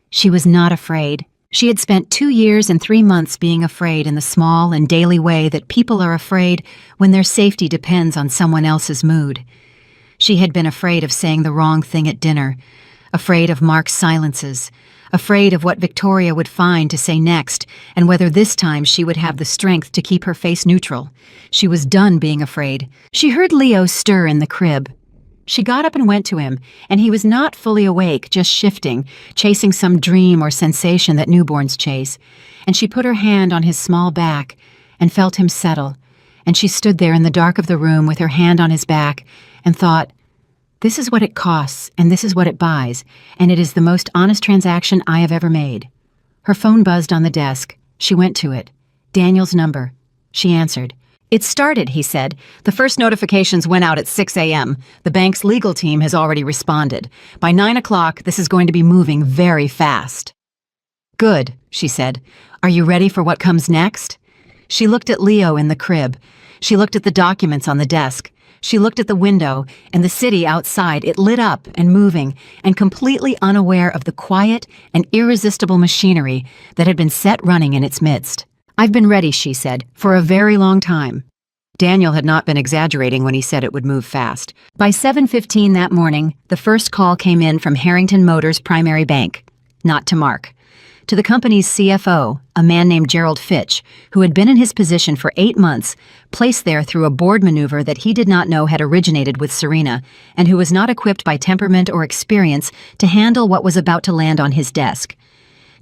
Speaker 1: She was not afraid. She had spent 2 years and 3 months being afraid in the small and daily way that people are afraid when their safety depends on someone else's mood. She had been afraid of saying the wrong thing at dinner, afraid of Mark's silences, afraid of what Victoria would find to say next and whether this time she would have the strength to keep her face neutral. She was done being afraid. She heard Leo stir in the crib. She got up and went to him, and he was not fully awake, just shifting, chasing some dream or sensation that newborns chase. And she put her hand on his small back and felt him settle, and she stood there in the dark of the room with her hand on his back and thought, "This is what it costs, and this is what it buys, and it is the most honest transaction I have ever made." Her phone buzzed on the desk. She went to it. Daniel's number. She answered. "It started," he said. "The first notifications went out at 6 a.m. The bank's legal team has already responded. By 9 o'clock, this is going to be moving very fast." "Good," she said. "Are you ready for what comes next?" She looked at Leo in the crib. She looked at the documents on the desk. She looked at the window and the city outside, it lit up and moving, and completely unaware of the quiet and irresistible machinery that had been set running in its midst. "I've been ready," she said, "for a very long time." Daniel had not been exaggerating when he said it would move fast. By 7:15 that morning, the first call came in from Harrington Motors' primary bank. Not to Mark. To the company's CFO, a man named Gerald Fitch, who had been in his position for 8 months, placed there through a board maneuver that he did not know had originated with Serena, and who was not equipped by temperament or experience to handle what was about to land on his desk.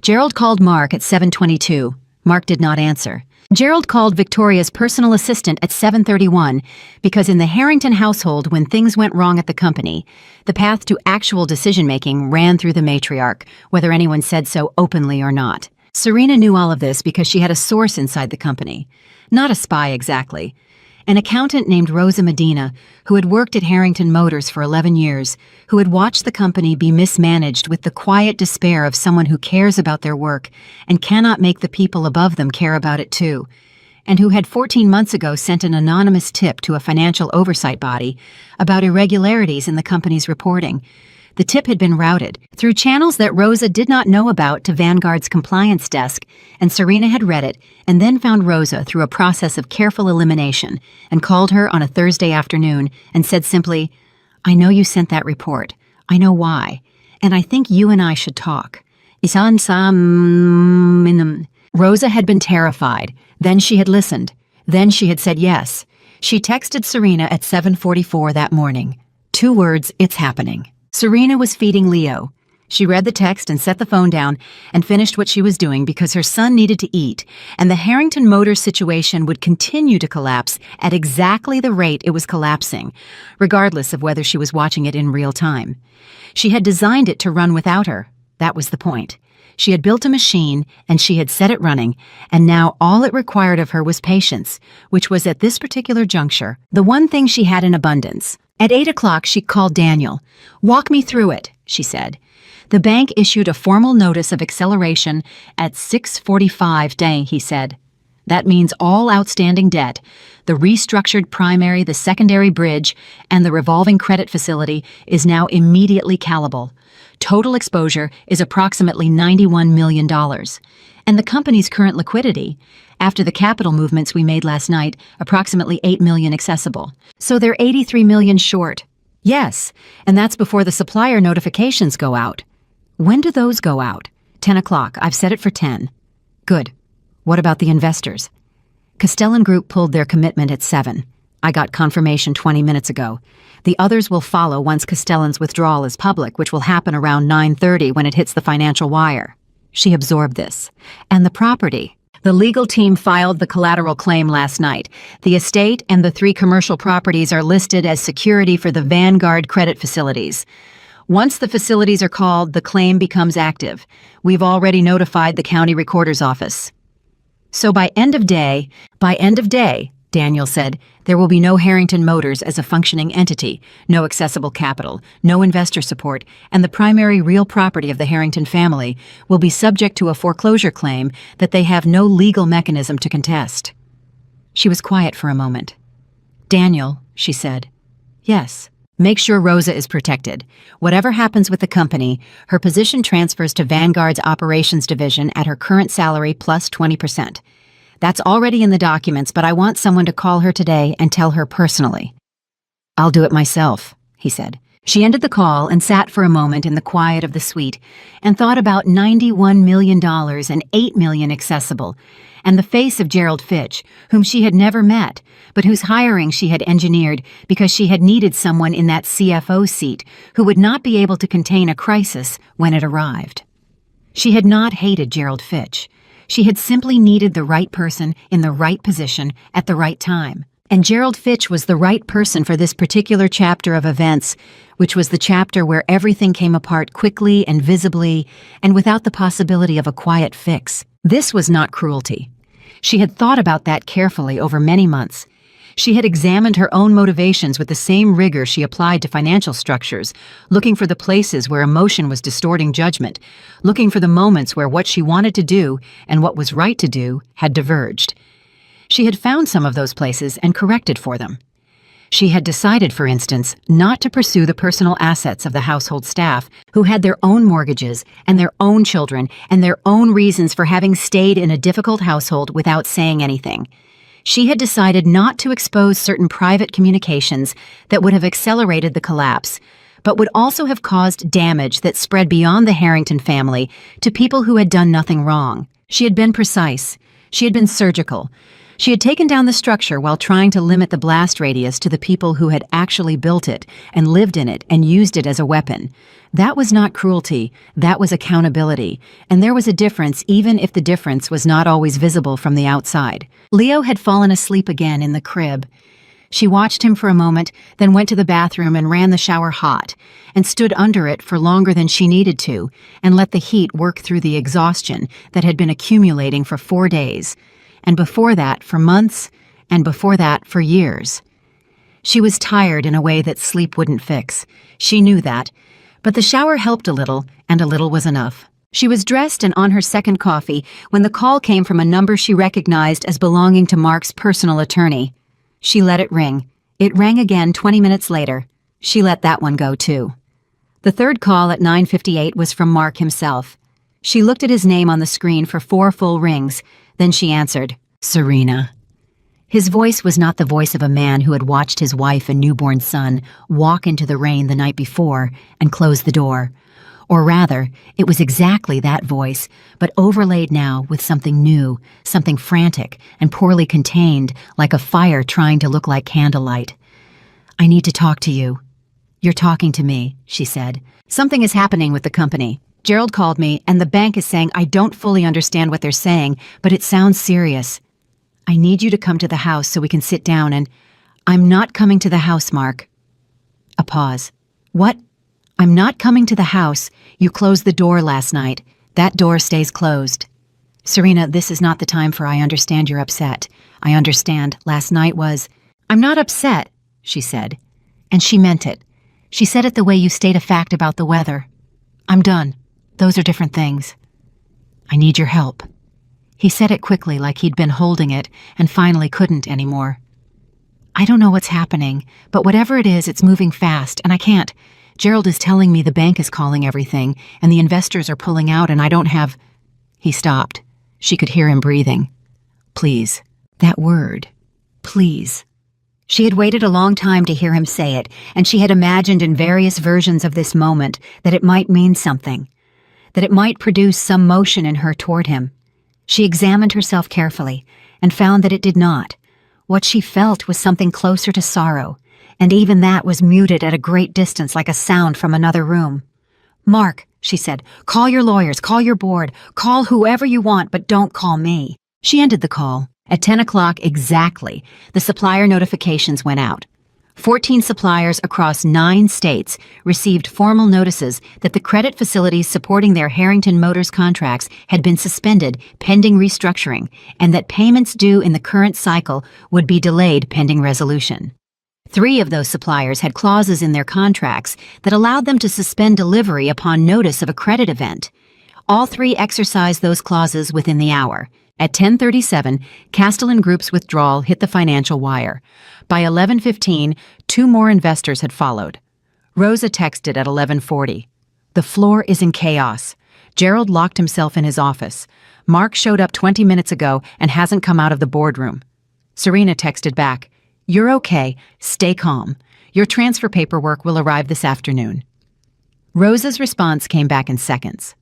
Speaker 1: Gerald called Mark at 7:22. Mark did not answer. Gerald called Victoria's personal assistant at 7:31 because in the Harrington household, when things went wrong at the company, the path to actual decision-making ran through the matriarch, whether anyone said so openly or not. Serena knew all of this because she had a source inside the company. Not a spy exactly. An accountant named Rosa Medina, who had worked at Harrington Motors for 11 years, who had watched the company be mismanaged with the quiet despair of someone who cares about their work and cannot make the people above them care about it too, and who had 14 months ago sent an anonymous tip to a financial oversight body about irregularities in the company's reporting. The tip had been routed through channels that Rosa did not know about to Vanguard's compliance desk, and Serena had read it and then found Rosa through a process of careful elimination and called her on a Thursday afternoon and said simply, "I know you sent that report. I know why. And I think you and I should talk." Rosa had been terrified. Then she had listened. Then she had said yes. She texted Serena at 7:44 that morning. 2 words, "It's happening." Serena was feeding Leo. She read the text and set the phone down and finished what she was doing because her son needed to eat, and the Harrington Motors situation would continue to collapse at exactly the rate it was collapsing, regardless of whether she was watching it in real time. She had designed it to run without her. That was the point. She had built a machine, and she had set it running, and now all it required of her was patience, which was at this particular juncture the one thing she had in abundance. At 8 o'clock, she called Daniel. "Walk me through it," she said. The bank issued a formal notice of acceleration at 6:45 day, he said. That means all outstanding debt, the restructured primary, the secondary bridge, and the revolving credit facility is now immediately callable. Total exposure is approximately $91 million. And the company's current liquidity, after the capital movements we made last night, approximately $8 million accessible. So they're $83 million short. Yes, and that's before the supplier notifications go out. When do those go out? 10 o'clock. I've set it for 10. Good. What about the investors? Castellan Group pulled their commitment at 7. I got confirmation 20 minutes ago. The others will follow once Castellan's withdrawal is public, which will happen around 9:30 when it hits the financial wire. She absorbed this. And the property. The legal team filed the collateral claim last night. The estate and the 3 commercial properties are listed as security for the Vanguard credit facilities. Once the facilities are called, the claim becomes active. We've already notified the county recorder's office. So by end of day, Daniel said, there will be no Harrington Motors as a functioning entity, no accessible capital, no investor support, and the primary real property of the Harrington family will be subject to a foreclosure claim that they have no legal mechanism to contest. She was quiet for a moment. Daniel, she said. Yes. Make sure Rosa is protected. Whatever happens with the company, her position transfers to Vanguard's operations division at her current salary plus 20%. That's already in the documents, but I want someone to call her today and tell her personally. I'll do it myself, he said. She ended the call and sat for a moment in the quiet of the suite and thought about $91 million and $8 million accessible, and the face of Gerald Fitch, whom she had never met, but whose hiring she had engineered because she had needed someone in that CFO seat who would not be able to contain a crisis when it arrived. She had not hated Gerald Fitch. She had simply needed the right person in the right position at the right time. And Gerald Fitch was the right person for this particular chapter of events, which was the chapter where everything came apart quickly and visibly and without the possibility of a quiet fix. This was not cruelty. She had thought about that carefully over many months. She had examined her own motivations with the same rigor she applied to financial structures, looking for the places where emotion was distorting judgment, looking for the moments where what she wanted to do and what was right to do had diverged. She had found some of those places and corrected for them. She had decided, for instance, not to pursue the personal assets of the household staff, who had their own mortgages and their own children and their own reasons for having stayed in a difficult household without saying anything. She had decided not to expose certain private communications that would have accelerated the collapse, but would also have caused damage that spread beyond the Harrington family to people who had done nothing wrong. She had been precise. She had been surgical. She had taken down the structure while trying to limit the blast radius to the people who had actually built it and lived in it and used it as a weapon. That was not cruelty, that was accountability, and there was a difference even if the difference was not always visible from the outside. Leo had fallen asleep again in the crib. She watched him for a moment, then went to the bathroom and ran the shower hot, and stood under it for longer than she needed to, and let the heat work through the exhaustion that had been accumulating for 4 days. And before that for months, and before that for years. She was tired in a way that sleep wouldn't fix. She knew that, but the shower helped a little, and a little was enough. She was dressed and on her second coffee when the call came from a number she recognized as belonging to Mark's personal attorney. She let it ring. It rang again 20 minutes later. She let that one go too. The third call at 9:58 was from Mark himself. She looked at his name on the screen for 4 full rings. Then she answered, "Serena." His voice was not the voice of a man who had watched his wife and newborn son walk into the rain the night before and close the door. Or rather, it was exactly that voice, but overlaid now with something new, something frantic and poorly contained, like a fire trying to look like candlelight. "I need to talk to you." "You're talking to me," she said. "Something is happening with the company. Gerald called me, and the bank is saying I don't fully understand what they're saying, but it sounds serious. I need you to come to the house so we can sit down and... I'm not coming to the house, Mark." A pause. "What? I'm not coming to the house. You closed the door last night. That door stays closed." "Serena, this is not the time for I understand you're upset. I understand. Last night was..." "I'm not upset," she said. And she meant it. She said it the way you state a fact about the weather. "I'm done. Those are different things. I need your help." He said it quickly, like he'd been holding it and finally couldn't anymore. "I don't know what's happening, but whatever it is, it's moving fast, and I can't. Gerald is telling me the bank is calling everything, and the investors are pulling out, and I don't have..." He stopped. She could hear him breathing. Please. That word. Please. She had waited a long time to hear him say it, and she had imagined in various versions of this moment that it might mean something, that it might produce some motion in her toward him. She examined herself carefully and found that it did not. What she felt was something closer to sorrow, and even that was muted at a great distance like a sound from another room. "Mark," she said, "call your lawyers, call your board, call whoever you want, but don't call me." She ended the call. At 10 o'clock exactly, the supplier notifications went out. 14 suppliers across 9 states received formal notices that the credit facilities supporting their Harrington Motors contracts had been suspended pending restructuring, and that payments due in the current cycle would be delayed pending resolution. 3 of those suppliers had clauses in their contracts that allowed them to suspend delivery upon notice of a credit event. All 3 exercised those clauses within the hour. At 10:37, Castellan Group's withdrawal hit the financial wire. By 11:15, 2 more investors had followed. Rosa texted at 11:40. "The floor is in chaos. Gerald locked himself in his office. Mark showed up 20 minutes ago and hasn't come out of the boardroom." Serena texted back, "You're okay. Stay calm. Your transfer paperwork will arrive this afternoon." Rosa's response came back in seconds.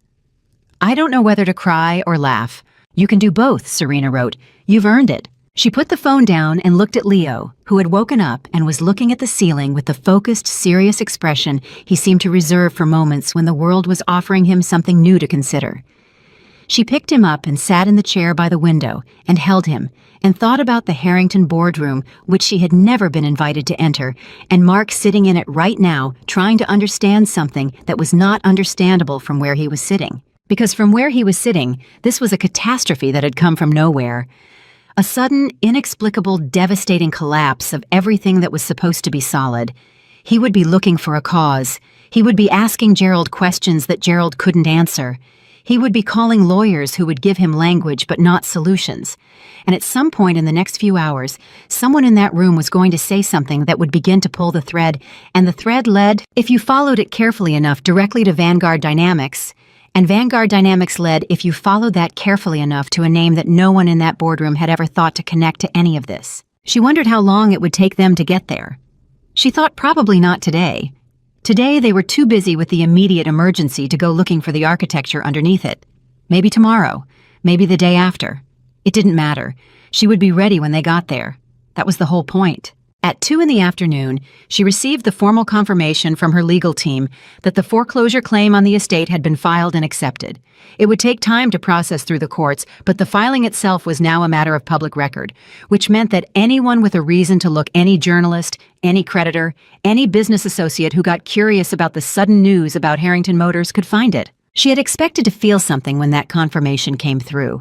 Speaker 1: "I don't know whether to cry or laugh. You can do both," Serena wrote. "You've earned it." She put the phone down and looked at Leo, who had woken up and was looking at the ceiling with the focused, serious expression he seemed to reserve for moments when the world was offering him something new to consider. She picked him up and sat in the chair by the window and held him and thought about the Harrington boardroom, which she had never been invited to enter, and Mark sitting in it right now, trying to understand something that was not understandable from where he was sitting. Because from where he was sitting, this was a catastrophe that had come from nowhere. A sudden, inexplicable, devastating collapse of everything that was supposed to be solid. He would be looking for a cause. He would be asking Gerald questions that Gerald couldn't answer. He would be calling lawyers who would give him language but not solutions. And at some point in the next few hours, someone in that room was going to say something that would begin to pull the thread, and the thread led, if you followed it carefully enough, directly to Vanguard Dynamics. And Vanguard Dynamics led, if you followed that carefully enough, to a name that no one in that boardroom had ever thought to connect to any of this. She wondered how long it would take them to get there. She thought probably not today. Today they were too busy with the immediate emergency to go looking for the architecture underneath it. Maybe tomorrow. Maybe the day after. It didn't matter. She would be ready when they got there. That was the whole point. At 2 in the afternoon, she received the formal confirmation from her legal team that the foreclosure claim on the estate had been filed and accepted. It would take time to process through the courts, but the filing itself was now a matter of public record, which meant that anyone with a reason to look, any journalist, any creditor, any business associate who got curious about the sudden news about Harrington Motors could find it. She had expected to feel something when that confirmation came through.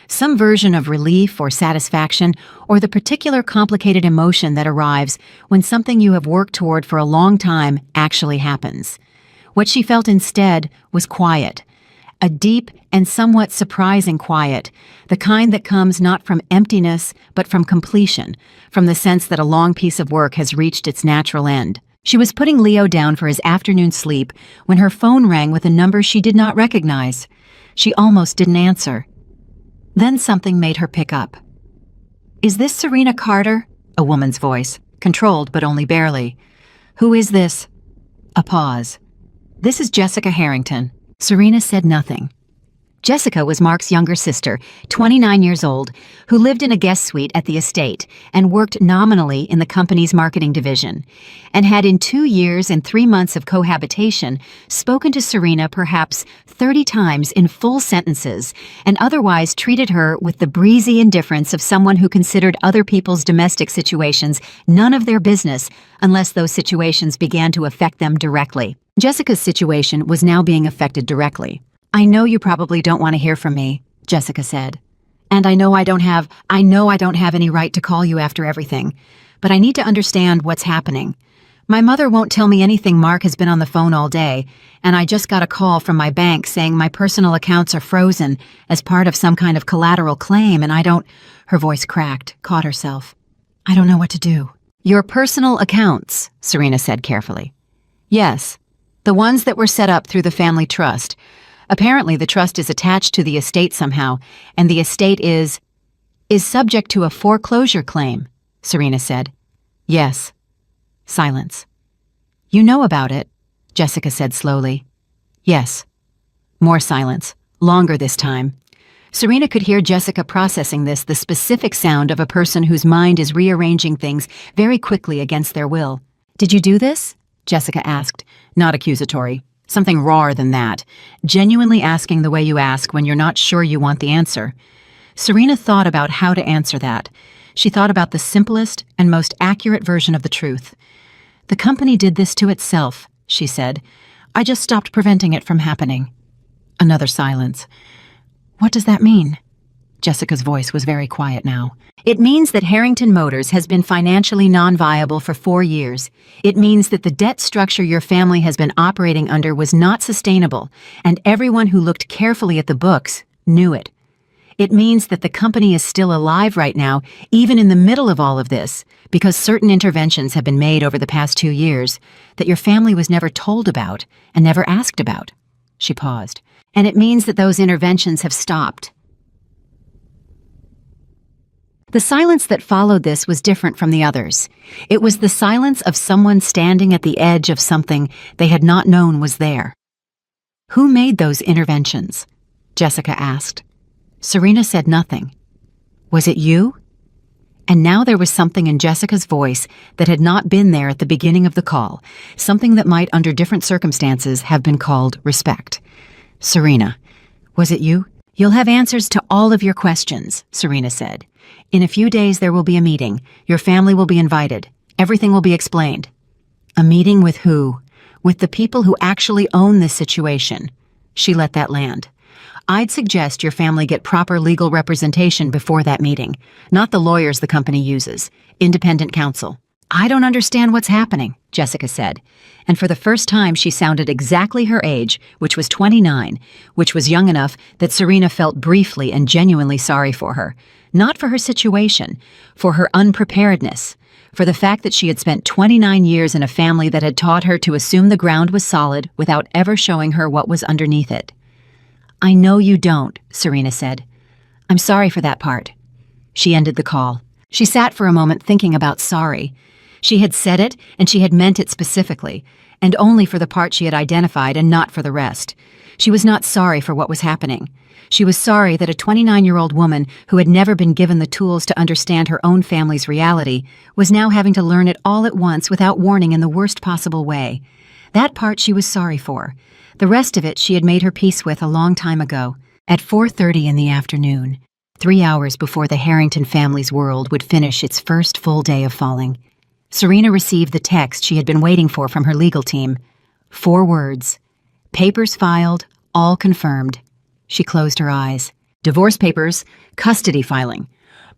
Speaker 1: Some version of relief or satisfaction, or the particular complicated emotion that arrives when something you have worked toward for a long time actually happens. What she felt instead was quiet, a deep and somewhat surprising quiet, the kind that comes not from emptiness but from completion, from the sense that a long piece of work has reached its natural end. She was putting Leo down for his afternoon sleep when her phone rang with a number she did not recognize. She almost didn't answer. Then something made her pick up. "Is this Serena Carter?" A woman's voice, controlled but only barely. "Who is this?" A pause. "This is Jessica Harrington." Serena said nothing. Jessica was Mark's younger sister, 29 years old, who lived in a guest suite at the estate and worked nominally in the company's marketing division, and had in 2 years and 3 months of cohabitation spoken to Serena perhaps 30 times in full sentences and otherwise treated her with the breezy indifference of someone who considered other people's domestic situations none of their business unless those situations began to affect them directly. Jessica's situation was now being affected directly. "I know you probably don't want to hear from me," Jessica said. "And I know I don't have any right to call you after everything. But I need to understand what's happening. My mother won't tell me anything. Mark has been on the phone all day, and I just got a call from my bank saying my personal accounts are frozen as part of some kind of collateral claim, and I don't—" Her voice cracked, caught herself. "I don't know what to do." "Your personal accounts," Serena said carefully. "Yes, the ones that were set up through the family trust. Apparently the trust is attached to the estate somehow, and the estate is subject to a foreclosure claim," Serena said. "Yes." Silence. "You know about it," Jessica said slowly. "Yes." More silence, longer this time. Serena could hear Jessica processing this, the specific sound of a person whose mind is rearranging things very quickly against their will. "Did you do this?" Jessica asked, not accusatory. Something rawer than that, genuinely asking the way you ask when you're not sure you want the answer. Serena thought about how to answer that. She thought about the simplest and most accurate version of the truth. "The company did this to itself," she said. "I just stopped preventing it from happening." Another silence. "What does that mean?" Jessica's voice was very quiet now. "It means that Harrington Motors has been financially non-viable for 4 years. It means that the debt structure your family has been operating under was not sustainable, and everyone who looked carefully at the books knew it. It means that the company is still alive right now, even in the middle of all of this, because certain interventions have been made over the past 2 years that your family was never told about and never asked about." She paused. "And it means that those interventions have stopped." The silence that followed this was different from the others. It was the silence of someone standing at the edge of something they had not known was there. "Who made those interventions?" Jessica asked. Serena said nothing. "Was it you?" And now there was something in Jessica's voice that had not been there at the beginning of the call, something that might, under different circumstances, have been called respect. "Serena, was it you?" "You'll have answers to all of your questions," Serena said. "In a few days there will be a meeting. Your family will be invited. Everything will be explained." "A meeting with who?" "With the people who actually own this situation." She let that land. "I'd suggest your family get proper legal representation before that meeting, not the lawyers the company uses. Independent counsel." "I don't understand what's happening," Jessica said. And for the first time she sounded exactly her age, which was 29, which was young enough that Serena felt briefly and genuinely sorry for her. Not for her situation, for her unpreparedness, for the fact that she had spent 29 years in a family that had taught her to assume the ground was solid without ever showing her what was underneath it. "I know you don't," Serena said. "I'm sorry for that part." She ended the call. She sat for a moment thinking about sorry. She had said it, and she had meant it specifically, and only for the part she had identified and not for the rest. She was not sorry for what was happening. She was sorry that a 29-year-old woman who had never been given the tools to understand her own family's reality was now having to learn it all at once without warning in the worst possible way. That part she was sorry for. The rest of it she had made her peace with a long time ago. At 4:30 in the afternoon, 3 hours before the Harrington family's world would finish its first full day of falling, Serena received the text she had been waiting for from her legal team. 4 words. "Papers filed, all confirmed." She closed her eyes. Divorce papers, custody filing.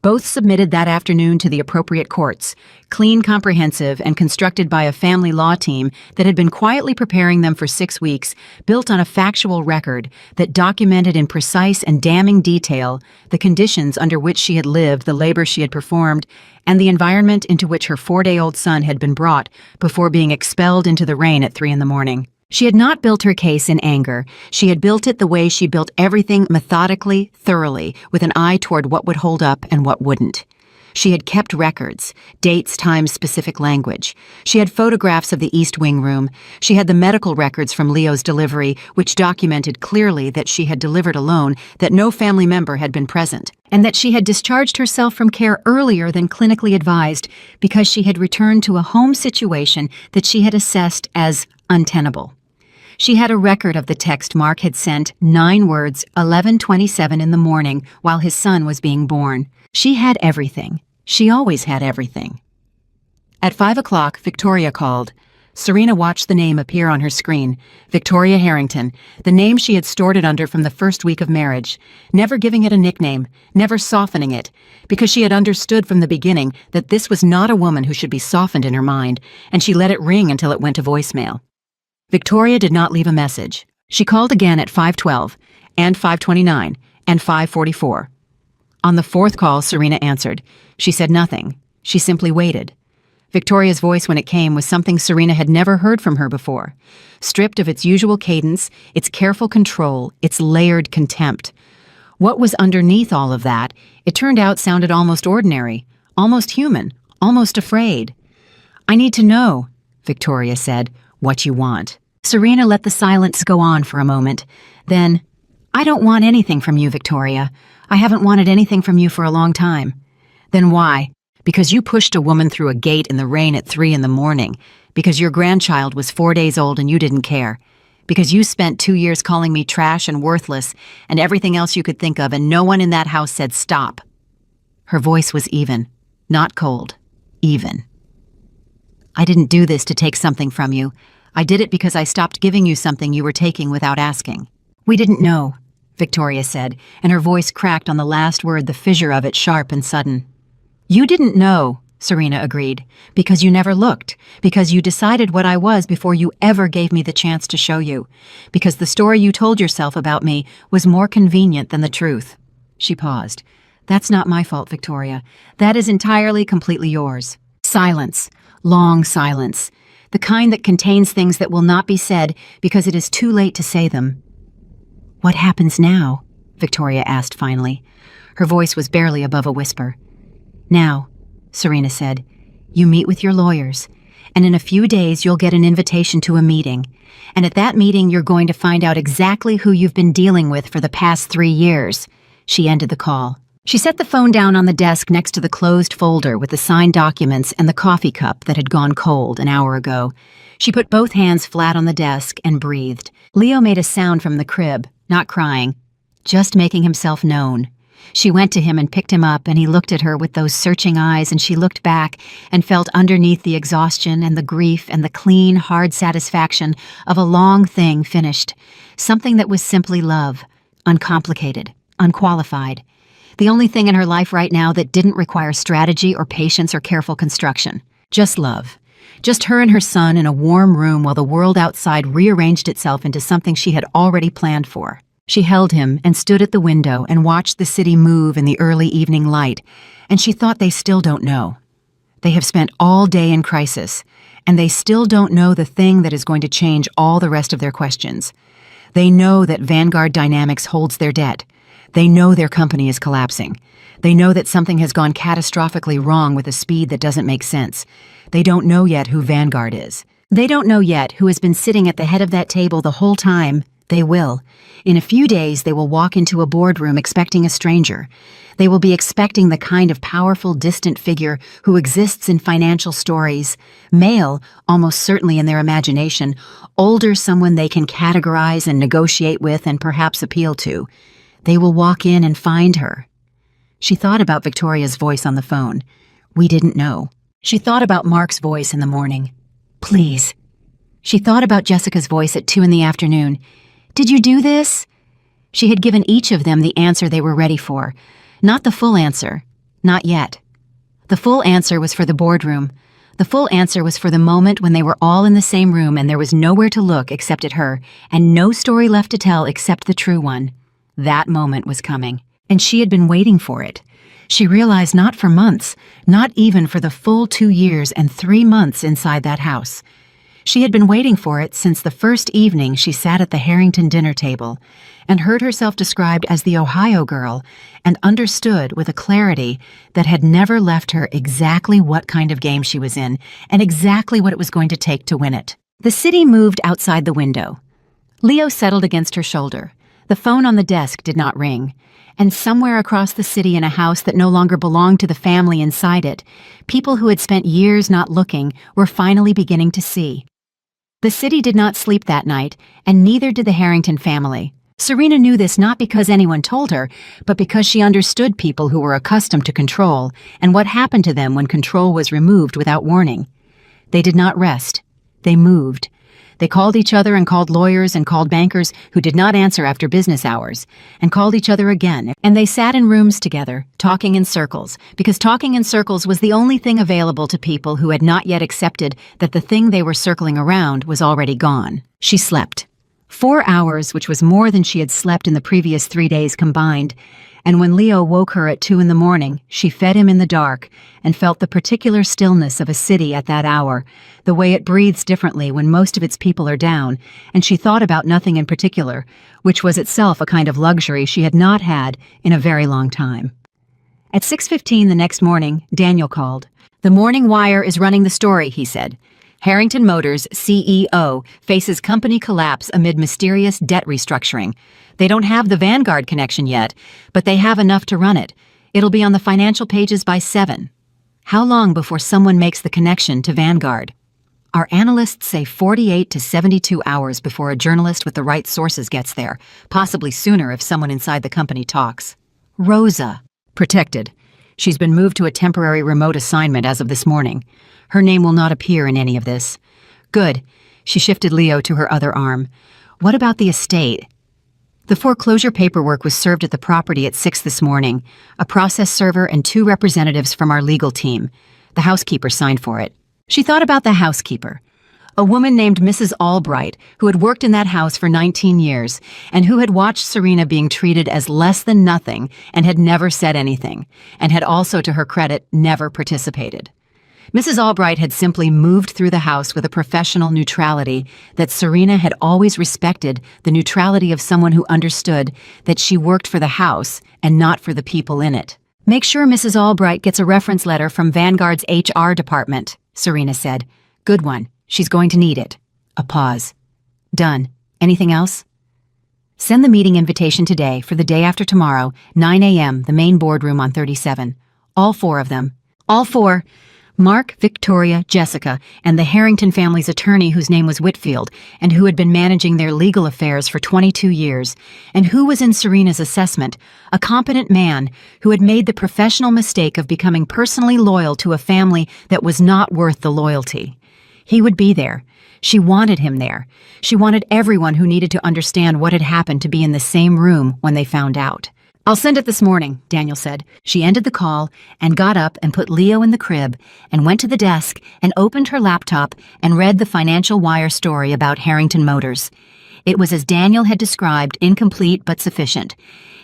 Speaker 1: Both submitted that afternoon to the appropriate courts, clean, comprehensive, and constructed by a family law team that had been quietly preparing them for 6 weeks, built on a factual record that documented in precise and damning detail the conditions under which she had lived, the labor she had performed, and the environment into which her 4-day-old son had been brought before being expelled into the rain at 3 in the morning. She had not built her case in anger. She had built it the way she built everything, methodically, thoroughly, with an eye toward what would hold up and what wouldn't. She had kept records, dates, times, specific language. She had photographs of the East Wing room. She had the medical records from Leo's delivery, which documented clearly that she had delivered alone, that no family member had been present, and that she had discharged herself from care earlier than clinically advised because she had returned to a home situation that she had assessed as untenable. She had a record of the text Mark had sent, 9 words, 11:27 in the morning, while his son was being born. She had everything. She always had everything. At 5 o'clock, Victoria called. Serena watched the name appear on her screen. Victoria Harrington, the name she had stored it under from the first week of marriage, never giving it a nickname, never softening it, because she had understood from the beginning that this was not a woman who should be softened in her mind, and she let it ring until it went to voicemail. Victoria did not leave a message. She called again at 5:12, and 5:29, and 5:44. On the 4th call, Serena answered. She said nothing. She simply waited. Victoria's voice when it came was something Serena had never heard from her before. Stripped of its usual cadence, its careful control, its layered contempt. What was underneath all of that, it turned out sounded almost ordinary, almost human, almost afraid. "I need to know," Victoria said, "what you want." Serena let the silence go on for a moment. Then, "I don't want anything from you, Victoria. I haven't wanted anything from you for a long time." "Then why?" "Because you pushed a woman through a gate in the rain at 3 in the morning. Because your grandchild was 4 days old and you didn't care. Because you spent 2 years calling me trash and worthless and everything else you could think of, and no one in that house said stop." Her voice was even, not cold, even. "I didn't do this to take something from you. I did it because I stopped giving you something you were taking without asking." "We didn't know," Victoria said, and her voice cracked on the last word, the fissure of it sharp and sudden. "You didn't know," Serena agreed, "because you never looked, because you decided what I was before you ever gave me the chance to show you, because the story you told yourself about me was more convenient than the truth." She paused. "That's not my fault, Victoria. That is entirely, completely yours." Silence. Long silence. The kind that contains things that will not be said because it is too late to say them. "What happens now?" Victoria asked finally. Her voice was barely above a whisper. "Now," Serena said, "you meet with your lawyers, and in a few days you'll get an invitation to a meeting. And at that meeting you're going to find out exactly who you've been dealing with for the past 3 years." She ended the call. She set the phone down on the desk next to the closed folder with the signed documents and the coffee cup that had gone cold an hour ago. She put both hands flat on the desk and breathed. Leo made a sound from the crib, not crying, just making himself known. She went to him and picked him up, and he looked at her with those searching eyes, and she looked back and felt underneath the exhaustion and the grief and the clean, hard satisfaction of a long thing finished. Something that was simply love, uncomplicated, unqualified. The only thing in her life right now that didn't require strategy or patience or careful construction. Just love. Just her and her son in a warm room while the world outside rearranged itself into something she had already planned for. She held him and stood at the window and watched the city move in the early evening light, and she thought they still don't know. They have spent all day in crisis, and they still don't know the thing that is going to change all the rest of their questions. They know that Vanguard Dynamics holds their debt. They know their company is collapsing. They know that something has gone catastrophically wrong with a speed that doesn't make sense. They don't know yet who Vanguard is. They don't know yet who has been sitting at the head of that table the whole time. They will. In a few days, they will walk into a boardroom expecting a stranger. They will be expecting the kind of powerful, distant figure who exists in financial stories. Male, almost certainly in their imagination. Older, someone they can categorize and negotiate with and perhaps appeal to. They will walk in and find her. She thought about Victoria's voice on the phone. "We didn't know." She thought about Mark's voice in the morning. "Please." She thought about Jessica's voice at 2 in the afternoon. "Did you do this?" She had given each of them the answer they were ready for. Not the full answer. Not yet. The full answer was for the boardroom. The full answer was for the moment when they were all in the same room and there was nowhere to look except at her, and no story left to tell except the true one. That moment was coming, and she had been waiting for it. She realized not for months, not even for the full 2 years and 3 months inside that house. She had been waiting for it since the first evening she sat at the Harrington dinner table and heard herself described as the Ohio girl and understood with a clarity that had never left her exactly what kind of game she was in and exactly what it was going to take to win it. The city moved outside the window. Leo settled against her shoulder. The phone on the desk did not ring, and somewhere across the city in a house that no longer belonged to the family inside it, people who had spent years not looking were finally beginning to see. The city did not sleep that night, and neither did the Harrington family. Serena knew this not because anyone told her, but because she understood people who were accustomed to control and what happened to them when control was removed without warning. They did not rest. They moved. They called each other and called lawyers and called bankers who did not answer after business hours, and called each other again, and they sat in rooms together, talking in circles, because talking in circles was the only thing available to people who had not yet accepted that the thing they were circling around was already gone. She slept. 4 hours, which was more than she had slept in the previous 3 days combined, and when Leo woke her at 2 a.m, she fed him in the dark and felt the particular stillness of a city at that hour, the way it breathes differently when most of its people are down, and she thought about nothing in particular, which was itself a kind of luxury she had not had in a very long time. At 6:15 the next morning, Daniel called. "The Morning Wire is running the story," he said. "Harrington Motors CEO faces company collapse amid mysterious debt restructuring. They don't have the Vanguard connection yet, but they have enough to run it. It'll be on the financial pages by 7. How long before someone makes the connection to Vanguard? Our analysts say 48 to 72 hours before a journalist with the right sources gets there, possibly sooner if someone inside the company talks. Rosa. Protected. She's been moved to a temporary remote assignment as of this morning. Her name will not appear in any of this. Good." She shifted Leo to her other arm. "What about the estate?" The foreclosure paperwork was served at the property at 6 this morning. A process server and 2 representatives from our legal team. The housekeeper signed for it. She thought about the housekeeper. A woman named Mrs. Albright, who had worked in that house for 19 years, and who had watched Serena being treated as less than nothing and had never said anything, and had also, to her credit, never participated. Mrs. Albright had simply moved through the house with a professional neutrality that Serena had always respected, the neutrality of someone who understood that she worked for the house and not for the people in it. "Make sure Mrs. Albright gets a reference letter from Vanguard's HR department," Serena said. "Good one. She's going to need it." A pause. "Done. Anything else?" "Send the meeting invitation today for the day after tomorrow, 9 a.m., the main boardroom on 37. All 4 of them. All 4. Mark, Victoria, Jessica, and the Harrington family's attorney whose name was Whitfield, and who had been managing their legal affairs for 22 years, and who was in Serena's assessment, a competent man who had made the professional mistake of becoming personally loyal to a family that was not worth the loyalty. He would be there. She wanted him there. She wanted everyone who needed to understand what had happened to be in the same room when they found out. "I'll send it this morning," Daniel said. She ended the call and got up and put Leo in the crib and went to the desk and opened her laptop and read the Financial Wire story about Harrington Motors. It was as Daniel had described, incomplete but sufficient.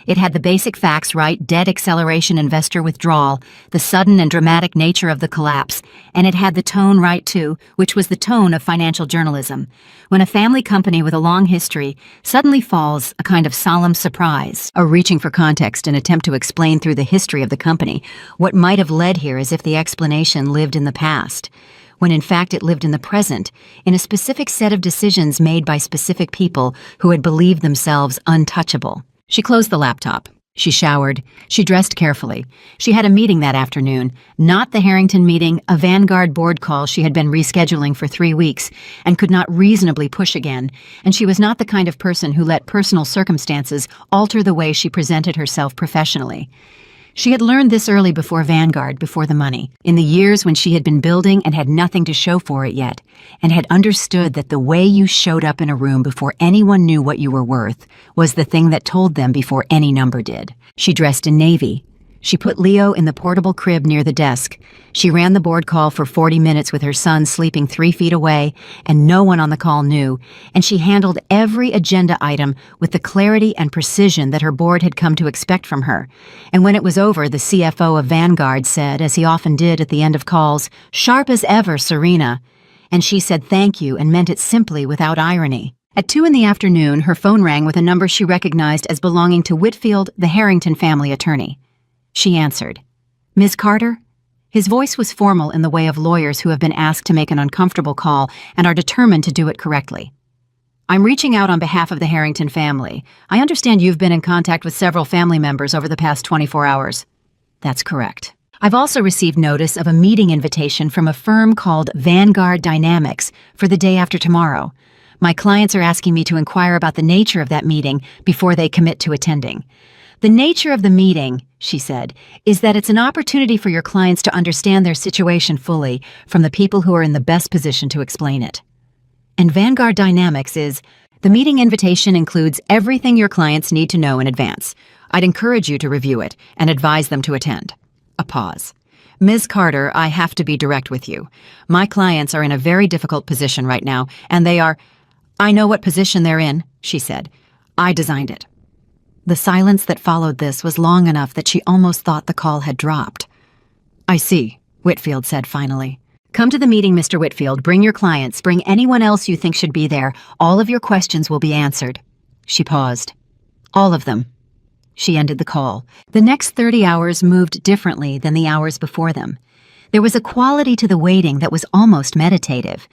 Speaker 1: It had the basic facts right: debt acceleration, investor withdrawal, the sudden and dramatic nature of the collapse, and it had the tone right too, which was the tone of financial journalism. When a family company with a long history suddenly falls, a kind of solemn surprise, a reaching for context, an attempt to explain through the history of the company what might have led here, as if the explanation lived in the past, when in fact it lived in the present, in a specific set of decisions made by specific people who had believed themselves untouchable. She closed the laptop. She showered. She dressed carefully. She had a meeting that afternoon, not the Harrington meeting, a Vanguard board call she had been rescheduling for 3 weeks and could not reasonably push again, and she was not the kind of person who let personal circumstances alter the way she presented herself professionally. She had learned this early before Vanguard, before the money, in the years when she had been building and had nothing to show for it yet, and had understood that the way you showed up in a room before anyone knew what you were worth was the thing that told them before any number did. She dressed in navy. She put Leo in the portable crib near the desk. She ran the board call for 40 minutes with her son sleeping 3 feet away, and no one on the call knew, and she handled every agenda item with the clarity and precision that her board had come to expect from her. And when it was over, the CFO of Vanguard said, as he often did at the end of calls, "Sharp as ever, Serena." and she said thank you and meant it simply without irony. At 2 in the afternoon, her phone rang with a number she recognized as belonging to Whitfield, the Harrington family attorney. She answered. "Ms. Carter?" His voice was formal in the way of lawyers who have been asked to make an uncomfortable call and are determined to do it correctly. "I'm reaching out on behalf of the Harrington family. I understand you've been in contact with several family members over the past 24 hours. "That's correct. I've also received notice of a meeting invitation from a firm called Vanguard Dynamics for the day after tomorrow. My clients are asking me to inquire about the nature of that meeting before they commit to attending. The nature of the meeting," she said, "is that it's an opportunity for your clients to understand their situation fully from the people who are in the best position to explain it. And Vanguard Dynamics is, the meeting invitation includes everything your clients need to know in advance. I'd encourage you to review it and advise them to attend." A pause. "Ms. Carter, I have to be direct with you. My clients are in a very difficult position right now, and they are—" "I know what position they're in," she said. "I designed it." The silence that followed this was long enough that she almost thought the call had dropped. "I see," Whitfield said finally. "Come to the meeting, Mr. Whitfield. Bring your clients. Bring anyone else you think should be there. All of your questions will be answered." She paused. "All of them." She ended the call. The next 30 hours moved differently than the hours before them. There was a quality to the waiting that was almost meditative.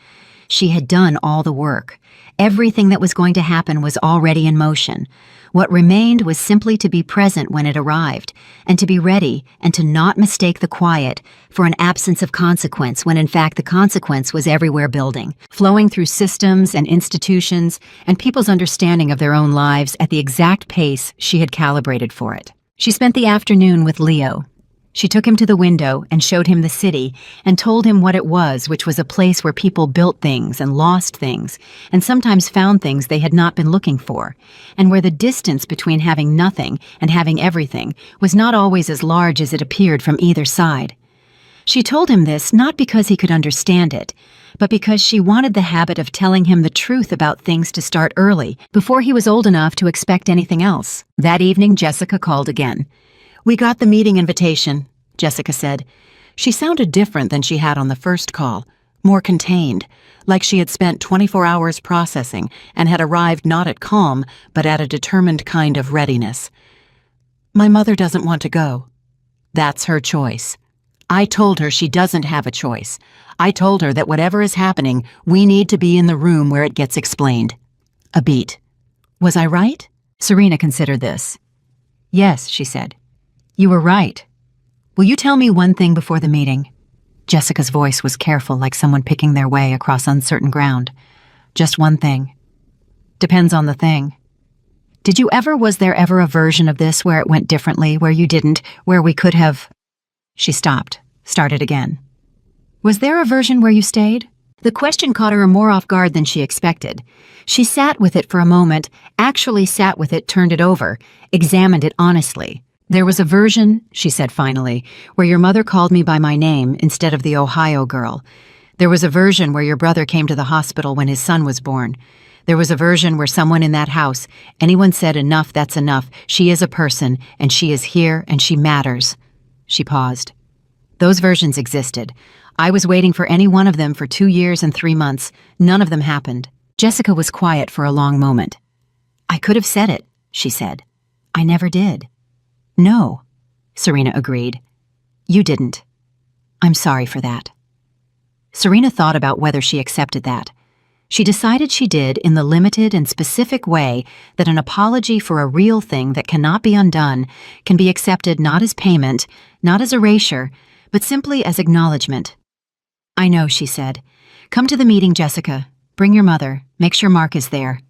Speaker 1: She had done all the work. Everything that was going to happen was already in motion. What remained was simply to be present when it arrived, and to be ready and to not mistake the quiet for an absence of consequence when in fact the consequence was everywhere building, flowing through systems and institutions and people's understanding of their own lives at the exact pace she had calibrated for it. She spent the afternoon with Leo. She took him to the window and showed him the city and told him what it was, which was a place where people built things and lost things and sometimes found things they had not been looking for, and where the distance between having nothing and having everything was not always as large as it appeared from either side. She told him this not because he could understand it, but because she wanted the habit of telling him the truth about things to start early, before he was old enough to expect anything else. That evening, Jessica called again. "We got the meeting invitation," Jessica said. She sounded different than she had on the first call, more contained, like she had spent 24 hours processing and had arrived not at calm, but at a determined kind of readiness. "My mother doesn't want to go." "That's her choice. I told her she doesn't have a choice. I told her that whatever is happening, we need to be in the room where it gets explained." A beat. "Was I right?" Serena considered this. "Yes," she said. "You were right. Will you tell me one thing before the meeting?" Jessica's voice was careful, like someone picking their way across uncertain ground. "Just one thing." "Depends on the thing." Was there ever a version of this where it went differently, where you didn't, where we could have—" She stopped, started again. "Was there a version where you stayed?" The question caught her more off guard than she expected. She sat with it for a moment, actually sat with it, turned it over, examined it honestly. "There was a version," she said finally, "where your mother called me by my name instead of the Ohio girl. There was a version where your brother came to the hospital when his son was born. There was a version where someone in that house, anyone said enough, that's enough, she is a person, and she is here, and she matters." She paused. "Those versions existed. I was waiting for any one of them for 2 years and 3 months. None of them happened." Jessica was quiet for a long moment. "I could have said it," she said. "I never did." "No," Serena agreed. "You didn't. I'm sorry for that." Serena thought about whether she accepted that. She decided she did in the limited and specific way that an apology for a real thing that cannot be undone can be accepted not as payment, not as erasure, but simply as acknowledgement. "I know," she said. "Come to the meeting, Jessica. Bring your mother. Make sure Mark is there."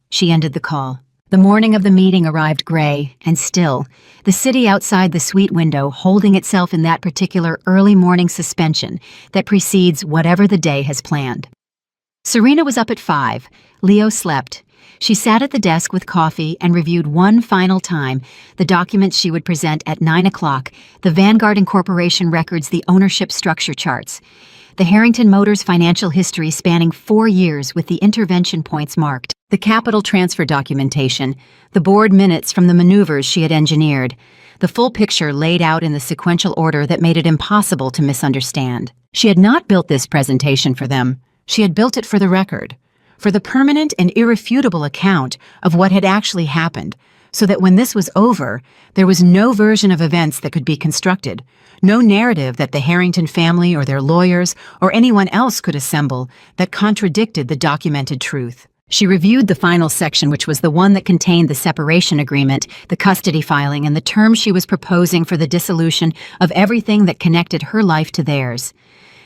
Speaker 1: She ended the call. The morning of the meeting arrived gray and still, the city outside the suite window holding itself in that particular early morning suspension that precedes whatever the day has planned. Serena was up at 5. Leo slept. She sat at the desk with coffee and reviewed one final time the documents she would present at 9 o'clock, the Vanguard Incorporation records, the ownership structure charts, the Harrington Motors financial history spanning 4 years with the intervention points marked, the capital transfer documentation, the board minutes from the maneuvers she had engineered, the full picture laid out in the sequential order that made it impossible to misunderstand. She had not built this presentation for them. She had built it for the record, for the permanent and irrefutable account of what had actually happened, so that when this was over, there was no version of events that could be constructed, no narrative that the Harrington family or their lawyers or anyone else could assemble that contradicted the documented truth. She reviewed the final section, which was the one that contained the separation agreement, the custody filing, and the terms she was proposing for the dissolution of everything that connected her life to theirs.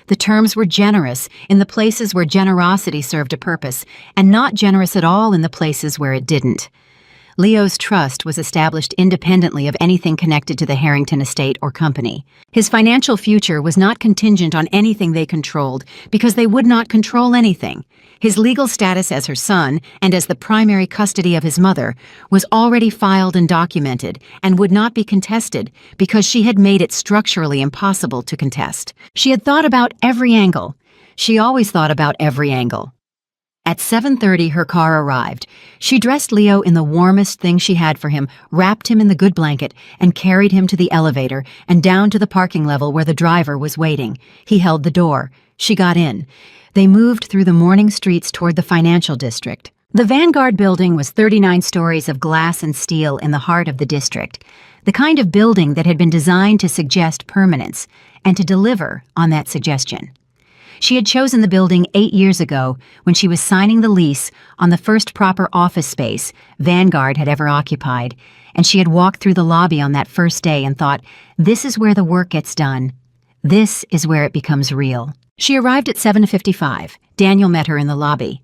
Speaker 1: The terms were generous in the places where generosity served a purpose, and not generous at all in the places where it didn't. Leo's trust was established independently of anything connected to the Harrington estate or company. His financial future was not contingent on anything they controlled, because they would not control anything. His legal status as her son, and as the primary custody of his mother, was already filed and documented, and would not be contested, because she had made it structurally impossible to contest. She had thought about every angle. She always thought about every angle. At 7:30, her car arrived. She dressed Leo in the warmest thing she had for him, wrapped him in the good blanket, and carried him to the elevator and down to the parking level where the driver was waiting. He held the door. She got in. They moved through the morning streets toward the financial district. The Vanguard building was 39 stories of glass and steel in the heart of the district, the kind of building that had been designed to suggest permanence and to deliver on that suggestion. She had chosen the building 8 years ago when she was signing the lease on the first proper office space Vanguard had ever occupied, and she had walked through the lobby on that first day and thought, this is where the work gets done. This is where it becomes real. She arrived at 7:55. Daniel met her in the lobby.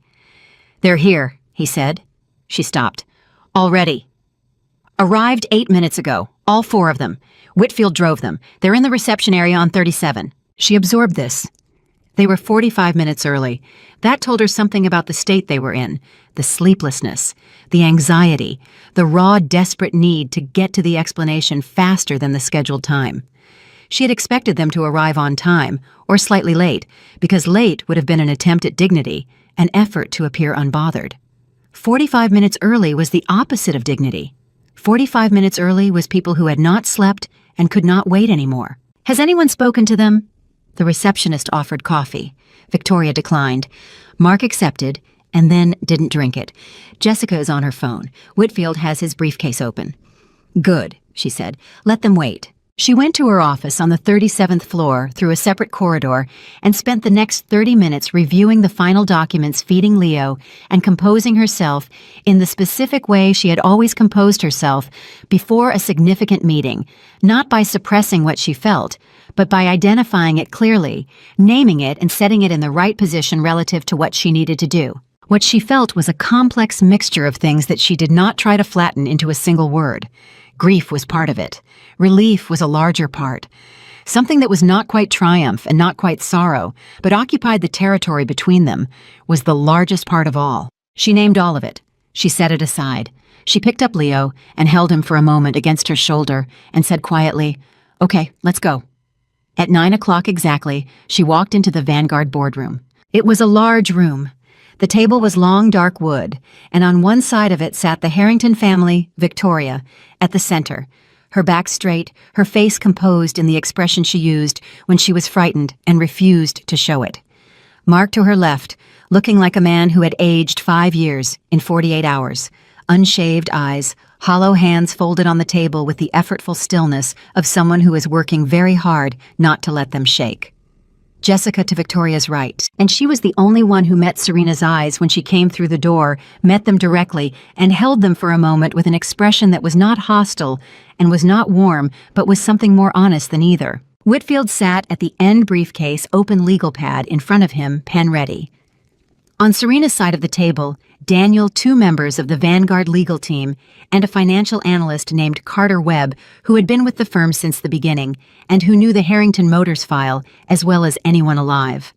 Speaker 1: "They're here," he said. She stopped. "Already." "Arrived 8 minutes ago. All 4 of them. Whitfield drove them. They're in the reception area on 37. She absorbed this. They were 45 minutes early. That told her something about the state they were in, the sleeplessness, the anxiety, the raw, desperate need to get to the explanation faster than the scheduled time. She had expected them to arrive on time, or slightly late, because late would have been an attempt at dignity, an effort to appear unbothered. 45 minutes early was the opposite of dignity. 45 minutes early was people who had not slept and could not wait anymore. "Has anyone spoken to them?" The receptionist offered coffee. Victoria declined. Mark accepted, and then didn't drink it. Jessica is on her phone. Whitfield has his briefcase open. "Good," she said. "Let them wait." She went to her office on the 37th floor through a separate corridor and spent the next 30 minutes reviewing the final documents feeding Leo and composing herself in the specific way she had always composed herself before a significant meeting, not by suppressing what she felt, but by identifying it clearly, naming it and setting it in the right position relative to what she needed to do. What she felt was a complex mixture of things that she did not try to flatten into a single word. Grief was part of it. Relief was a larger part. Something that was not quite triumph and not quite sorrow, but occupied the territory between them, was the largest part of all. She named all of it. She set it aside. She picked up Leo and held him for a moment against her shoulder and said quietly, "Okay, let's go." At 9 o'clock exactly, she walked into the Vanguard boardroom. It was a large room. The table was long dark wood, and on one side of it sat the Harrington family, Victoria, at the center, her back straight, her face composed in the expression she used when she was frightened and refused to show it. Mark to her left, looking like a man who had aged 5 years in 48 hours, unshaved eyes, hollow hands folded on the table with the effortful stillness of someone who is working very hard not to let them shake. Jessica to Victoria's right, and she was the only one who met Serena's eyes when she came through the door, met them directly, and held them for a moment with an expression that was not hostile and was not warm, but was something more honest than either. Whitfield sat at the end briefcase, open legal pad in front of him, pen ready. On Serena's side of the table, Daniel, 2 members of the Vanguard legal team, and a financial analyst named Carter Webb, who had been with the firm since the beginning, and who knew the Harrington Motors file as well as anyone alive.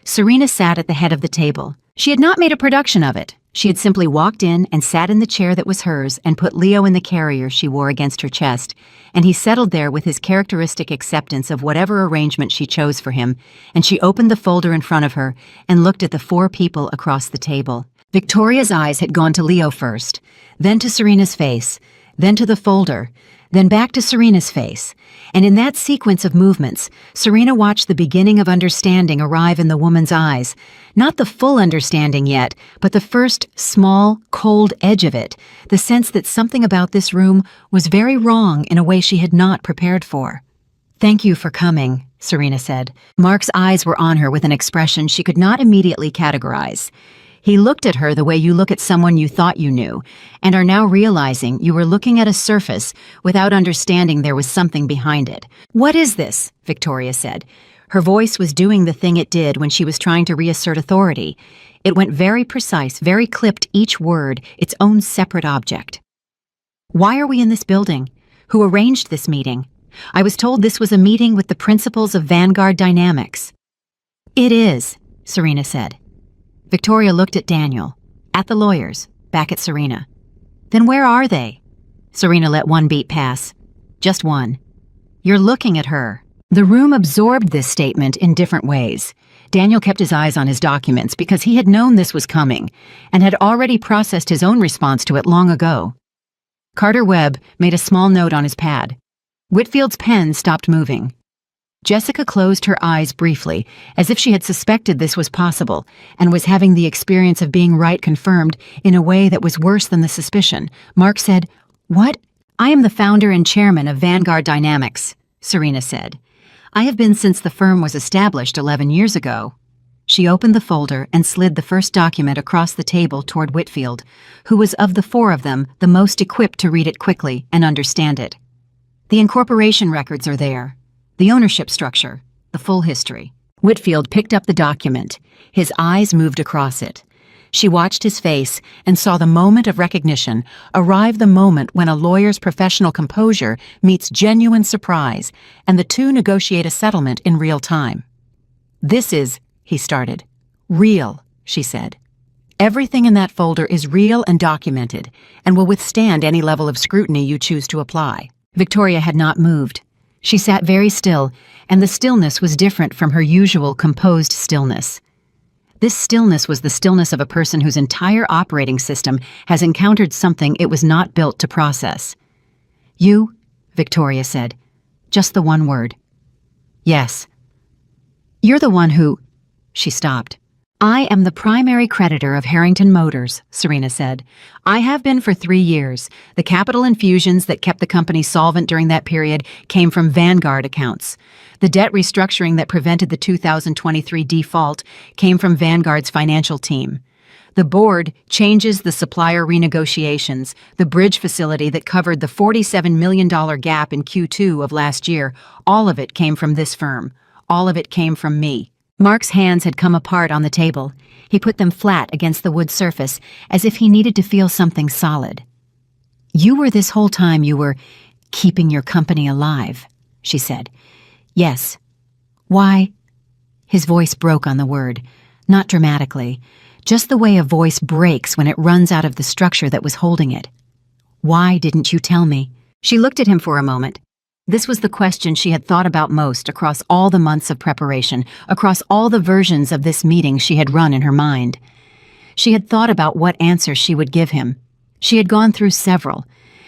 Speaker 1: Serena sat at the head of the table. She had not made a production of it. She had simply walked in and sat in the chair that was hers and put Leo in the carrier she wore against her chest, and he settled there with his characteristic acceptance of whatever arrangement she chose for him, and she opened the folder in front of her and looked at the 4 people across the table. Victoria's eyes had gone to Leo first, then to Serena's face, then to the folder, then back to Serena's face, and in that sequence of movements, Serena watched the beginning of understanding arrive in the woman's eyes. Not the full understanding yet, but the first small, cold edge of it, the sense that something about this room was very wrong in a way she had not prepared for. "Thank you for coming," Serena said. Mark's eyes were on her with an expression she could not immediately categorize. He looked at her the way you look at someone you thought you knew, and are now realizing you were looking at a surface without understanding there was something behind it. "What is this?" Victoria said. Her voice was doing the thing it did when she was trying to reassert authority. It went very precise, very clipped, each word, its own separate object. "Why are we in this building? Who arranged this meeting? I was told this was a meeting with the principals of Vanguard Dynamics." "It is," Serena said. Victoria looked at Daniel, at the lawyers, back at Serena. "Then where are they?" Serena let one beat pass. Just one. "You're looking at her." The room absorbed this statement in different ways. Daniel kept his eyes on his documents because he had known this was coming and had already processed his own response to it long ago. Carter Webb made a small note on his pad. Whitfield's pen stopped moving. Jessica closed her eyes briefly, as if she had suspected this was possible, and was having the experience of being right confirmed in a way that was worse than the suspicion. Mark said, "What?" "I am the founder and chairman of Vanguard Dynamics," Serena said. "I have been since the firm was established 11 years ago." She opened the folder and slid the first document across the table toward Whitfield, who was of the four of them the most equipped to read it quickly and understand it. "The incorporation records are there. The ownership structure, the full history." Whitfield picked up the document. His eyes moved across it. She watched his face and saw the moment of recognition arrive, the moment when a lawyer's professional composure meets genuine surprise, and the two negotiate a settlement in real time. "This is," he started. "Real," she said. "Everything in that folder is real and documented, and will withstand any level of scrutiny you choose to apply." Victoria had not moved. She sat very still, and the stillness was different from her usual composed stillness. This stillness was the stillness of a person whose entire operating system has encountered something it was not built to process. "You?" Victoria said. Just the one word. "Yes." "You're the one who—" She stopped. "I am the primary creditor of Harrington Motors," Serena said. "I have been for 3 years. The capital infusions that kept the company solvent during that period came from Vanguard accounts. The debt restructuring that prevented the 2023 default came from Vanguard's financial team. The board changes the supplier renegotiations, the bridge facility that covered the $47 million gap in Q2 of last year. All of it came from this firm. All of it came from me." Mark's hands had come apart on the table. He put them flat against the wood surface, as if he needed to feel something solid. "You were this whole time you were keeping your company alive," she said. "Yes." "Why?" His voice broke on the word, not dramatically, just the way a voice breaks when it runs out of the structure that was holding it. "Why didn't you tell me?" She looked at him for a moment. This was the question she had thought about most across all the months of preparation, across all the versions of this meeting she had run in her mind. She had thought about what answer she would give him. She had gone through several.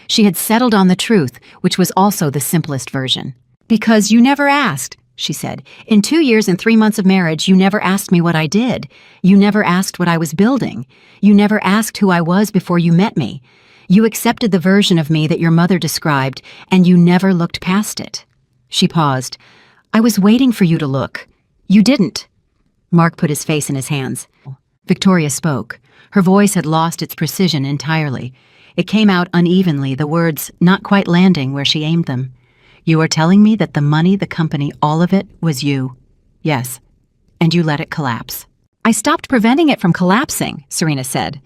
Speaker 1: She had settled on the truth, which was also the simplest version. "Because you never asked," she said. "In 2 years and 3 months of marriage, you never asked me what I did. You never asked what I was building. You never asked who I was before you met me. You accepted the version of me that your mother described, and you never looked past it." She paused. "I was waiting for you to look. You didn't." Mark put his face in his hands. Victoria spoke. Her voice had lost its precision entirely. It came out unevenly, the words not quite landing where she aimed them. "You are telling me that the money, the company, all of it, was you." "Yes." "And you let it collapse." "I stopped preventing it from collapsing," Serena said.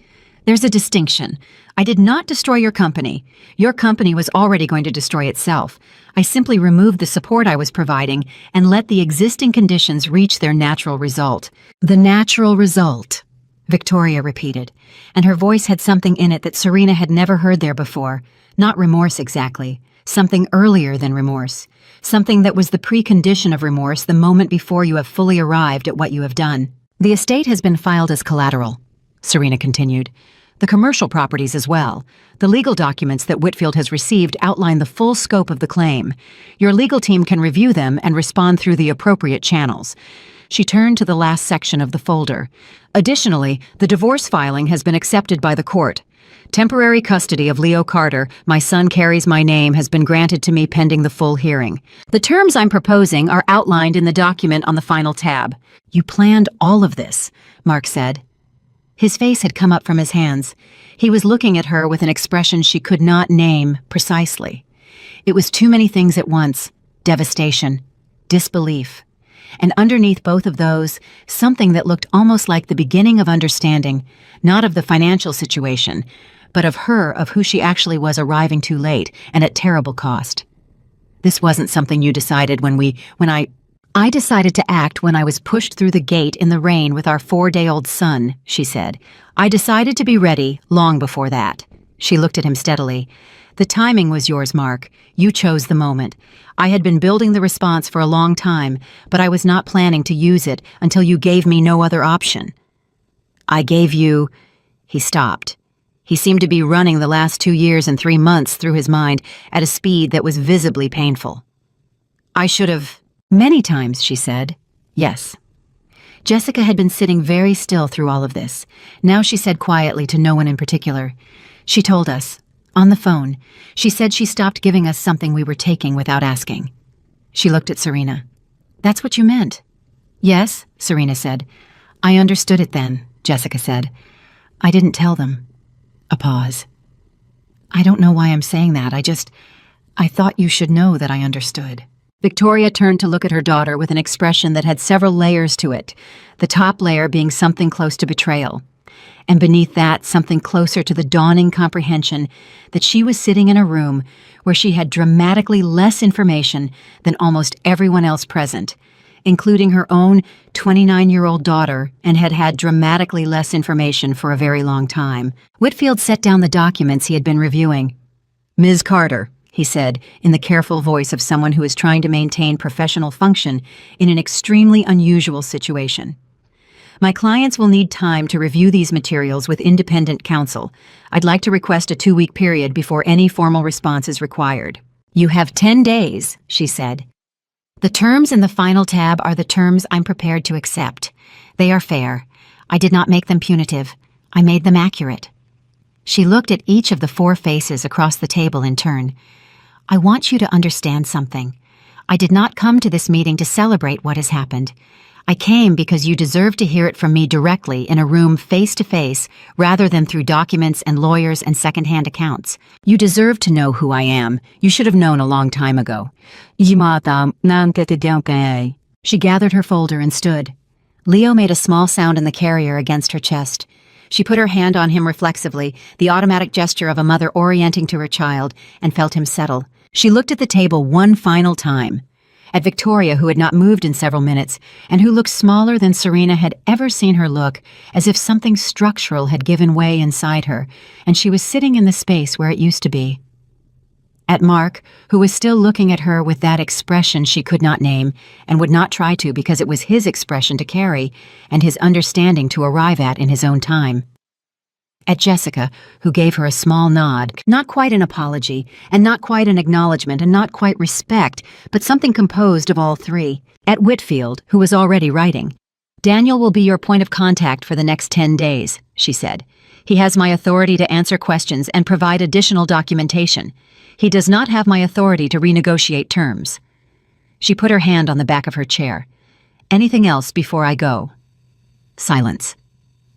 Speaker 1: "There's a distinction. I did not destroy your company. Your company was already going to destroy itself. I simply removed the support I was providing and let the existing conditions reach their natural result." "The natural result," Victoria repeated, and her voice had something in it that Serena had never heard there before. Not remorse exactly. Something earlier than remorse. Something that was the precondition of remorse the moment before you have fully arrived at what you have done. "The estate has been filed as collateral," Serena continued. the commercial properties as well. The legal documents that Whitfield has received outline the full scope of the claim. Your legal team can review them and respond through the appropriate channels. She turned to the last section of the folder. Additionally, the divorce filing has been accepted by the court. Temporary custody of Leo Carter, my son carries my name, has been granted to me pending the full hearing. The terms I'm proposing are outlined in the document on the final tab. You planned all of this, Mark said. His face had come up from his hands. He was looking at her with an expression she could not name precisely. It was too many things at once: devastation, disbelief, and underneath both of those, something that looked almost like the beginning of understanding, not of the financial situation, but of her, of who she actually was, arriving too late and at terrible cost. This wasn't something you decided I decided to act when I was pushed through the gate in the rain with our 4-day-old son, she said. I decided to be ready long before that. She looked at him steadily. The timing was yours, Mark. You chose the moment. I had been building the response for a long time, but I was not planning to use it until you gave me no other option. I gave you... He stopped. He seemed to be running the last 2 years and 3 months through his mind at a speed that was visibly painful. I should have... Many times, she said. Yes. Jessica had been sitting very still through all of this. Now she said quietly to no one in particular. She told us. On the phone, she said she stopped giving us something we were taking without asking. She looked at Serena. That's what you meant? Yes, Serena said. I understood it then, Jessica said. I didn't tell them. A pause. I don't know why I'm saying that. I thought you should know that I understood. Victoria turned to look at her daughter with an expression that had several layers to it, the top layer being something close to betrayal, and beneath that something closer to the dawning comprehension that she was sitting in a room where she had dramatically less information than almost everyone else present, including her own 29-year-old daughter, and had had dramatically less information for a very long time. Whitfield set down the documents he had been reviewing. Ms. Carter, he said, in the careful voice of someone who is trying to maintain professional function in an extremely unusual situation. My clients will need time to review these materials with independent counsel. I'd like to request a 2-week period before any formal response is required. You have 10 days, she said. The terms in the final tab are the terms I'm prepared to accept. They are fair. I did not make them punitive. I made them accurate. She looked at each of the 4 faces across the table in turn. I want you to understand something. I did not come to this meeting to celebrate what has happened. I came because you deserve to hear it from me directly in a room face-to-face rather than through documents and lawyers and second-hand accounts. You deserve to know who I am. You should have known a long time ago. She gathered her folder and stood. Leo made a small sound in the carrier against her chest. She put her hand on him reflexively, the automatic gesture of a mother orienting to her child, and felt him settle. She looked at the table one final time. At Victoria, who had not moved in several minutes, and who looked smaller than Serena had ever seen her look, as if something structural had given way inside her, and she was sitting in the space where it used to be. At Mark, who was still looking at her with that expression she could not name, and would not try to because it was his expression to carry, and his understanding to arrive at in his own time. At Jessica, who gave her a small nod, not quite an apology, and not quite an acknowledgement, and not quite respect, but something composed of all 3. At Whitfield, who was already writing. Daniel will be your point of contact for the next 10 days, she said. He has my authority to answer questions and provide additional documentation. He does not have my authority to renegotiate terms. She put her hand on the back of her chair. Anything else before I go? Silence.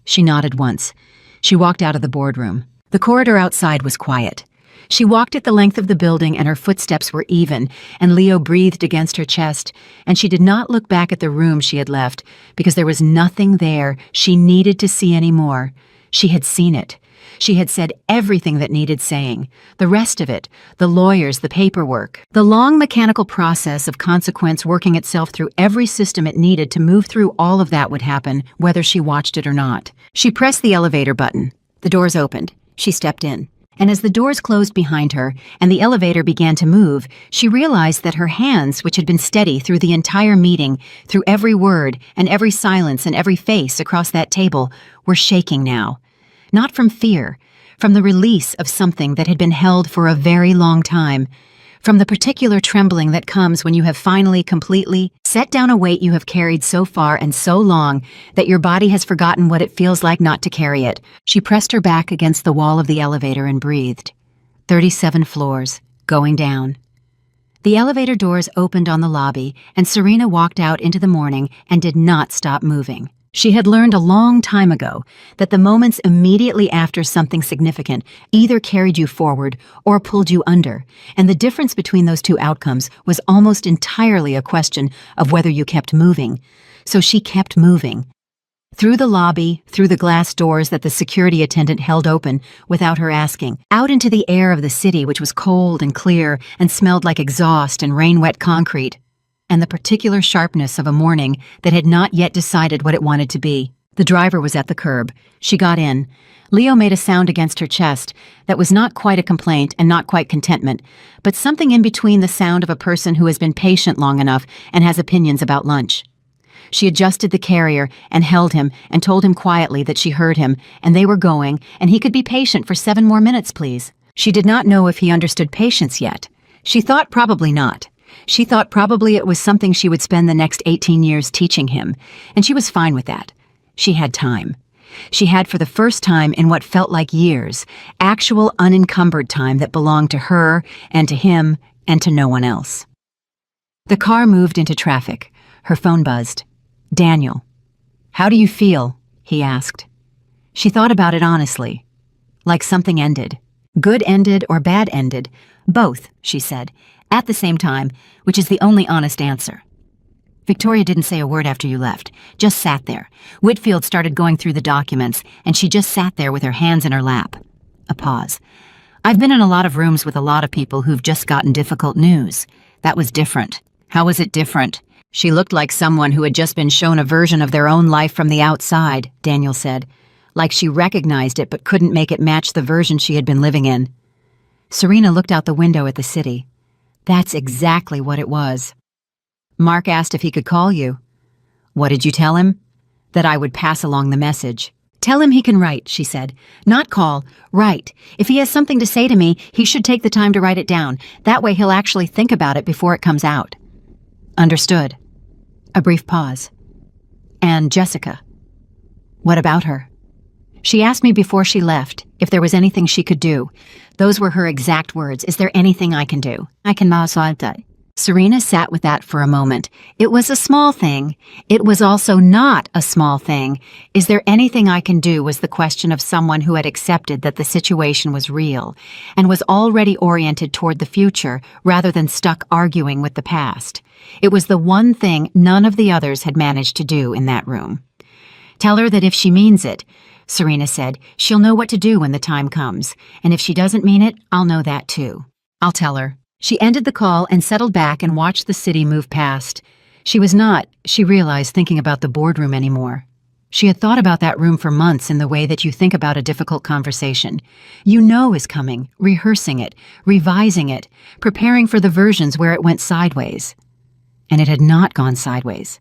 Speaker 1: She nodded once. She walked out of the boardroom. The corridor outside was quiet. She walked at the length of the building and her footsteps were even, and Leo breathed against her chest, and she did not look back at the room she had left because there was nothing there she needed to see anymore. She had seen it. She had said everything that needed saying. The rest of it, the lawyers, the paperwork, the long mechanical process of consequence working itself through every system it needed to move through all of that would happen, whether she watched it or not. She pressed the elevator button. The doors opened. She stepped in. And as the doors closed behind her and the elevator began to move, she realized that her hands, which had been steady through the entire meeting, through every word and every silence and every face across that table, were shaking now. Not from fear, from the release of something that had been held for a very long time, from the particular trembling that comes when you have finally completely set down a weight you have carried so far and so long that your body has forgotten what it feels like not to carry it. She pressed her back against the wall of the elevator and breathed. 37 floors, going down. The elevator doors opened on the lobby, and Serena walked out into the morning and did not stop moving. She had learned a long time ago that the moments immediately after something significant either carried you forward or pulled you under, and the difference between those two outcomes was almost entirely a question of whether you kept moving. So she kept moving. Through the lobby, through the glass doors that the security attendant held open without her asking, out into the air of the city which was cold and clear and smelled like exhaust and rain-wet concrete, and the particular sharpness of a morning that had not yet decided what it wanted to be. The driver was at the curb. She got in. Leo made a sound against her chest that was not quite a complaint and not quite contentment, but something in between the sound of a person who has been patient long enough and has opinions about lunch. She adjusted the carrier and held him and told him quietly that she heard him, and they were going, and he could be patient for 7 more minutes, please. She did not know if he understood patience yet. She thought probably not. She thought probably it was something she would spend the next 18 years teaching him, and she was fine with that. She had time. She had, for the first time in what felt like years, actual unencumbered time that belonged to her and to him and to no one else. The car moved into traffic. Her phone buzzed. Daniel. "How do you feel?" he asked. She thought about it honestly. Like something ended. Good ended or bad ended. Both, she said, at the same time, which is the only honest answer. Victoria didn't say a word after you left, just sat there. Whitfield started going through the documents, and she just sat there with her hands in her lap. A pause. "I've been in a lot of rooms with a lot of people who've just gotten difficult news. That was different." "How was it different?" "She looked like someone who had just been shown a version of their own life from the outside," Daniel said. "Like she recognized it but couldn't make it match the version she had been living in." Serena looked out the window at the city. That's exactly what it was. Mark asked if he could call you. "What did you tell him?" "That I would pass along the message." "Tell him he can write," she said. "Not call, write. If he has something to say to me, he should take the time to write it down. That way he'll actually think about it before it comes out." "Understood." A brief pause. "And Jessica? What about her?" "She asked me before she left if there was anything she could do. Those were her exact words. Is there anything I can do? I cannot solve that." Serena sat with that for a moment. It was a small thing. It was also not a small thing. Is there anything I can do was the question of someone who had accepted that the situation was real and was already oriented toward the future rather than stuck arguing with the past. It was the one thing none of the others had managed to do in that room. "Tell her that if she means it," Serena said, "she'll know what to do when the time comes. And if she doesn't mean it, I'll know that too. I'll tell her." She ended the call and settled back and watched the city move past. She was not, she realized, thinking about the boardroom anymore. She had thought about that room for months in the way that you think about a difficult conversation. You know is coming, rehearsing it, revising it, preparing for the versions where it went sideways. And it had not gone sideways.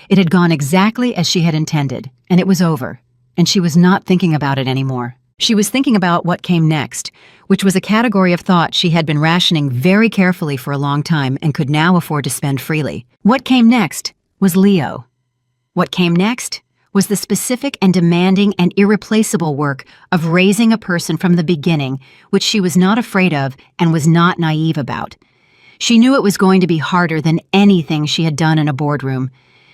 Speaker 1: It had gone exactly as she had intended, and it was over, and she was not thinking about it anymore. She was thinking about what came next, which was a category of thought she had been rationing very carefully for a long time and could now afford to spend freely. What came next was Leo. What came next was the specific and demanding and irreplaceable work of raising a person from the beginning, which she was not afraid of and was not naive about. She knew it was going to be harder than anything she had done in a boardroom.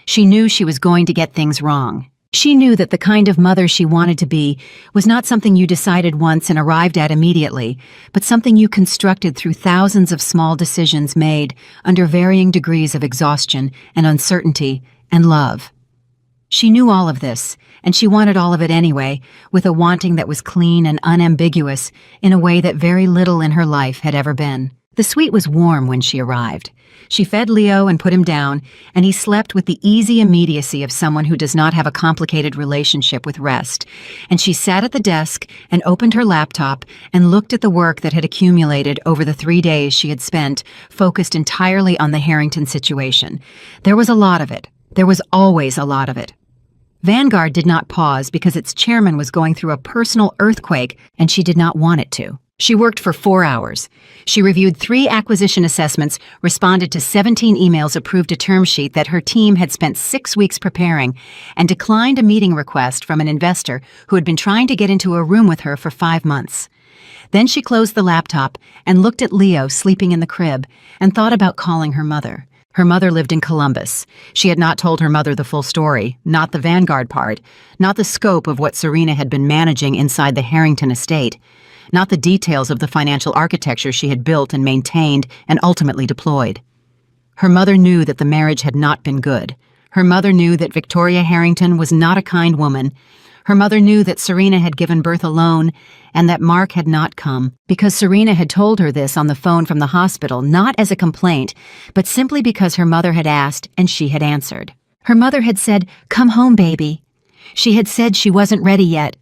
Speaker 1: She knew she was going to get things wrong. She knew that the kind of mother she wanted to be was not something you decided once and arrived at immediately, but something you constructed through thousands of small decisions made under varying degrees of exhaustion and uncertainty and love. She knew all of this, and she wanted all of it anyway, with a wanting that was clean and unambiguous in a way that very little in her life had ever been. The suite was warm when she arrived. She fed Leo and put him down, and he slept with the easy immediacy of someone who does not have a complicated relationship with rest. And she sat at the desk and opened her laptop and looked at the work that had accumulated over the 3 days she had spent, focused entirely on the Harrington situation. There was a lot of it. There was always a lot of it. Vanguard did not pause because its chairman was going through a personal earthquake and she did not want it to. She worked for 4 hours. She reviewed 3 acquisition assessments, responded to 17 emails, approved a term sheet that her team had spent 6 weeks preparing, and declined a meeting request from an investor who had been trying to get into a room with her for 5 months. Then she closed the laptop and looked at Leo sleeping in the crib and thought about calling her mother. Her mother lived in Columbus. She had not told her mother the full story, not the Vanguard part, not the scope of what Serena had been managing inside the Harrington estate, not the details of the financial architecture she had built and maintained and ultimately deployed. Her mother knew that the marriage had not been good. Her mother knew that Victoria Harrington was not a kind woman. Her mother knew that Serena had given birth alone and that Mark had not come, because Serena had told her this on the phone from the hospital, not as a complaint, but simply because her mother had asked and she had answered. Her mother had said, "Come home, baby." She had said she wasn't ready yet.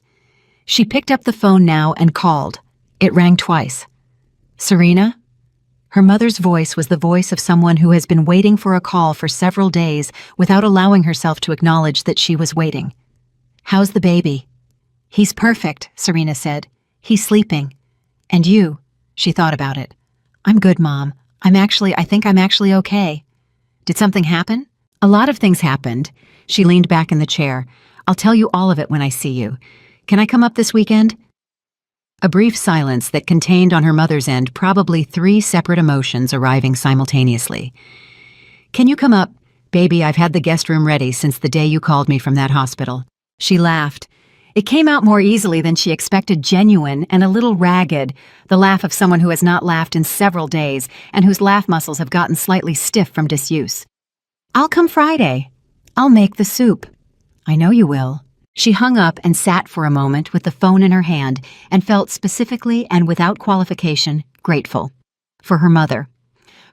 Speaker 1: She picked up the phone now and called. It rang twice. "Serena?" Her mother's voice was the voice of someone who has been waiting for a call for several days without allowing herself to acknowledge that she was waiting. "How's the baby?" "He's perfect," Serena said. "He's sleeping." "And you?" She thought about it. "I'm good, Mom. I think I'm actually okay." "Did something happen?" "A lot of things happened." She leaned back in the chair. "I'll tell you all of it when I see you. Can I come up this weekend?" A brief silence that contained on her mother's end probably 3 separate emotions arriving simultaneously. "Can you come up? Baby, I've had the guest room ready since the day you called me from that hospital." She laughed. It came out more easily than she expected, genuine and a little ragged, the laugh of someone who has not laughed in several days and whose laugh muscles have gotten slightly stiff from disuse. "I'll come Friday. I'll make the soup." "I know you will." She hung up and sat for a moment with the phone in her hand and felt specifically and without qualification grateful. For her mother.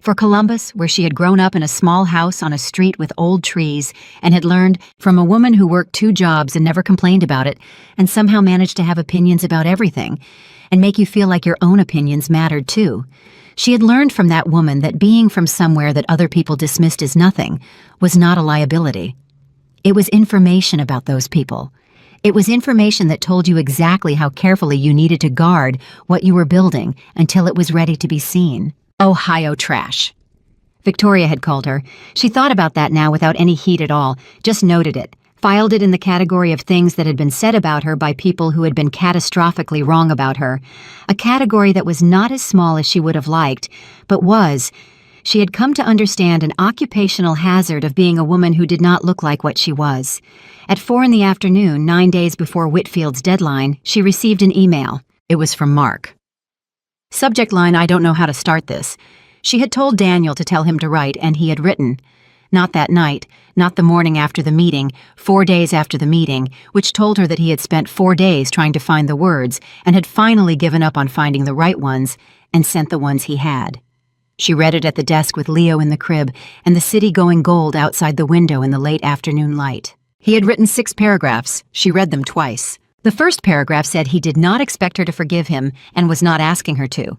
Speaker 1: For Columbus, where she had grown up in a small house on a street with old trees and had learned from a woman who worked 2 jobs and never complained about it and somehow managed to have opinions about everything and make you feel like your own opinions mattered too. She had learned from that woman that being from somewhere that other people dismissed as nothing was not a liability. It was information about those people. It was information that told you exactly how carefully you needed to guard what you were building until it was ready to be seen. Ohio trash. Victoria had called her. She thought about that now without any heat at all, just noted it, filed it in the category of things that had been said about her by people who had been catastrophically wrong about her, a category that was not as small as she would have liked, but was. She had come to understand an occupational hazard of being a woman who did not look like what she was. At 4 p.m, 9 days before Whitfield's deadline, she received an email. It was from Mark. Subject line, "I don't know how to start this." She had told Daniel to tell him to write, and he had written. Not that night, not the morning after the meeting, 4 days after the meeting, which told her that he had spent 4 days trying to find the words and had finally given up on finding the right ones and sent the ones he had. She read it at the desk with Leo in the crib and the city going gold outside the window in the late afternoon light. He had written 6 paragraphs. She read them twice. The first paragraph said he did not expect her to forgive him and was not asking her to.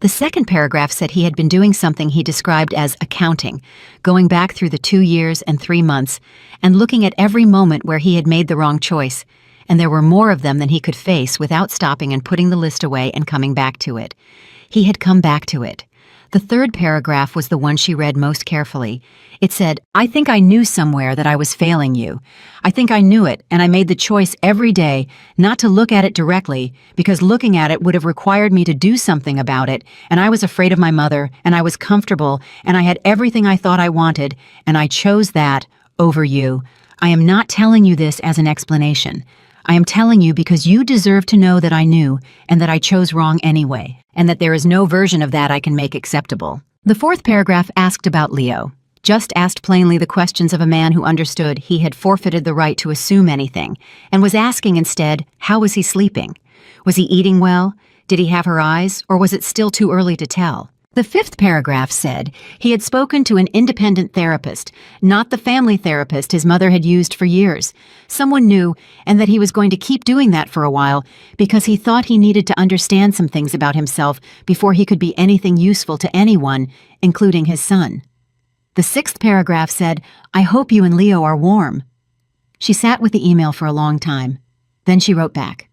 Speaker 1: The second paragraph said he had been doing something he described as accounting, going back through the 2 years and 3 months and looking at every moment where he had made the wrong choice, and there were more of them than he could face without stopping and putting the list away and coming back to it. He had come back to it. The third paragraph was the one she read most carefully. It said, "I think I knew somewhere that I was failing you. I think I knew it, and I made the choice every day not to look at it directly, because looking at it would have required me to do something about it, and I was afraid of my mother, and I was comfortable, and I had everything I thought I wanted, and I chose that over you. I am not telling you this as an explanation. I am telling you because you deserve to know that I knew, and that I chose wrong anyway, and that there is no version of that I can make acceptable." The fourth paragraph asked about Leo. Just asked plainly the questions of a man who understood he had forfeited the right to assume anything, and was asking instead, how was he sleeping? Was he eating well? Did he have her eyes, or was it still too early to tell? The fifth paragraph said he had spoken to an independent therapist, not the family therapist his mother had used for years, someone new, and that he was going to keep doing that for a while because he thought he needed to understand some things about himself before he could be anything useful to anyone, including his son. The sixth paragraph said, "I hope you and Leo are warm." She sat with the email for a long time. Then she wrote back.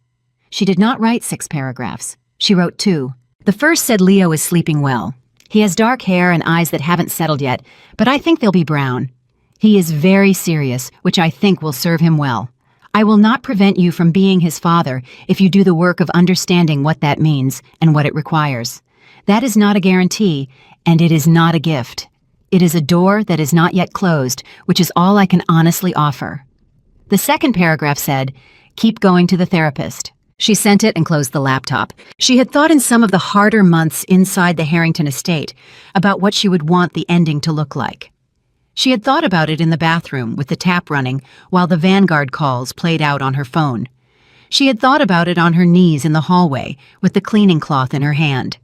Speaker 1: She did not write 6 paragraphs. She wrote 2. The first said Leo is sleeping well. He has dark hair and eyes that haven't settled yet, but I think they'll be brown. He is very serious, which I think will serve him well. I will not prevent you from being his father if you do the work of understanding what that means and what it requires. That is not a guarantee, and it is not a gift. It is a door that is not yet closed, which is all I can honestly offer. The second paragraph said, keep going to the therapist. She sent it and closed the laptop. She had thought in some of the harder months inside the Harrington estate about what she would want the ending to look like. She had thought about it in the bathroom with the tap running while the Vanguard calls played out on her phone. She had thought about it on her knees in the hallway with the cleaning cloth in her hand.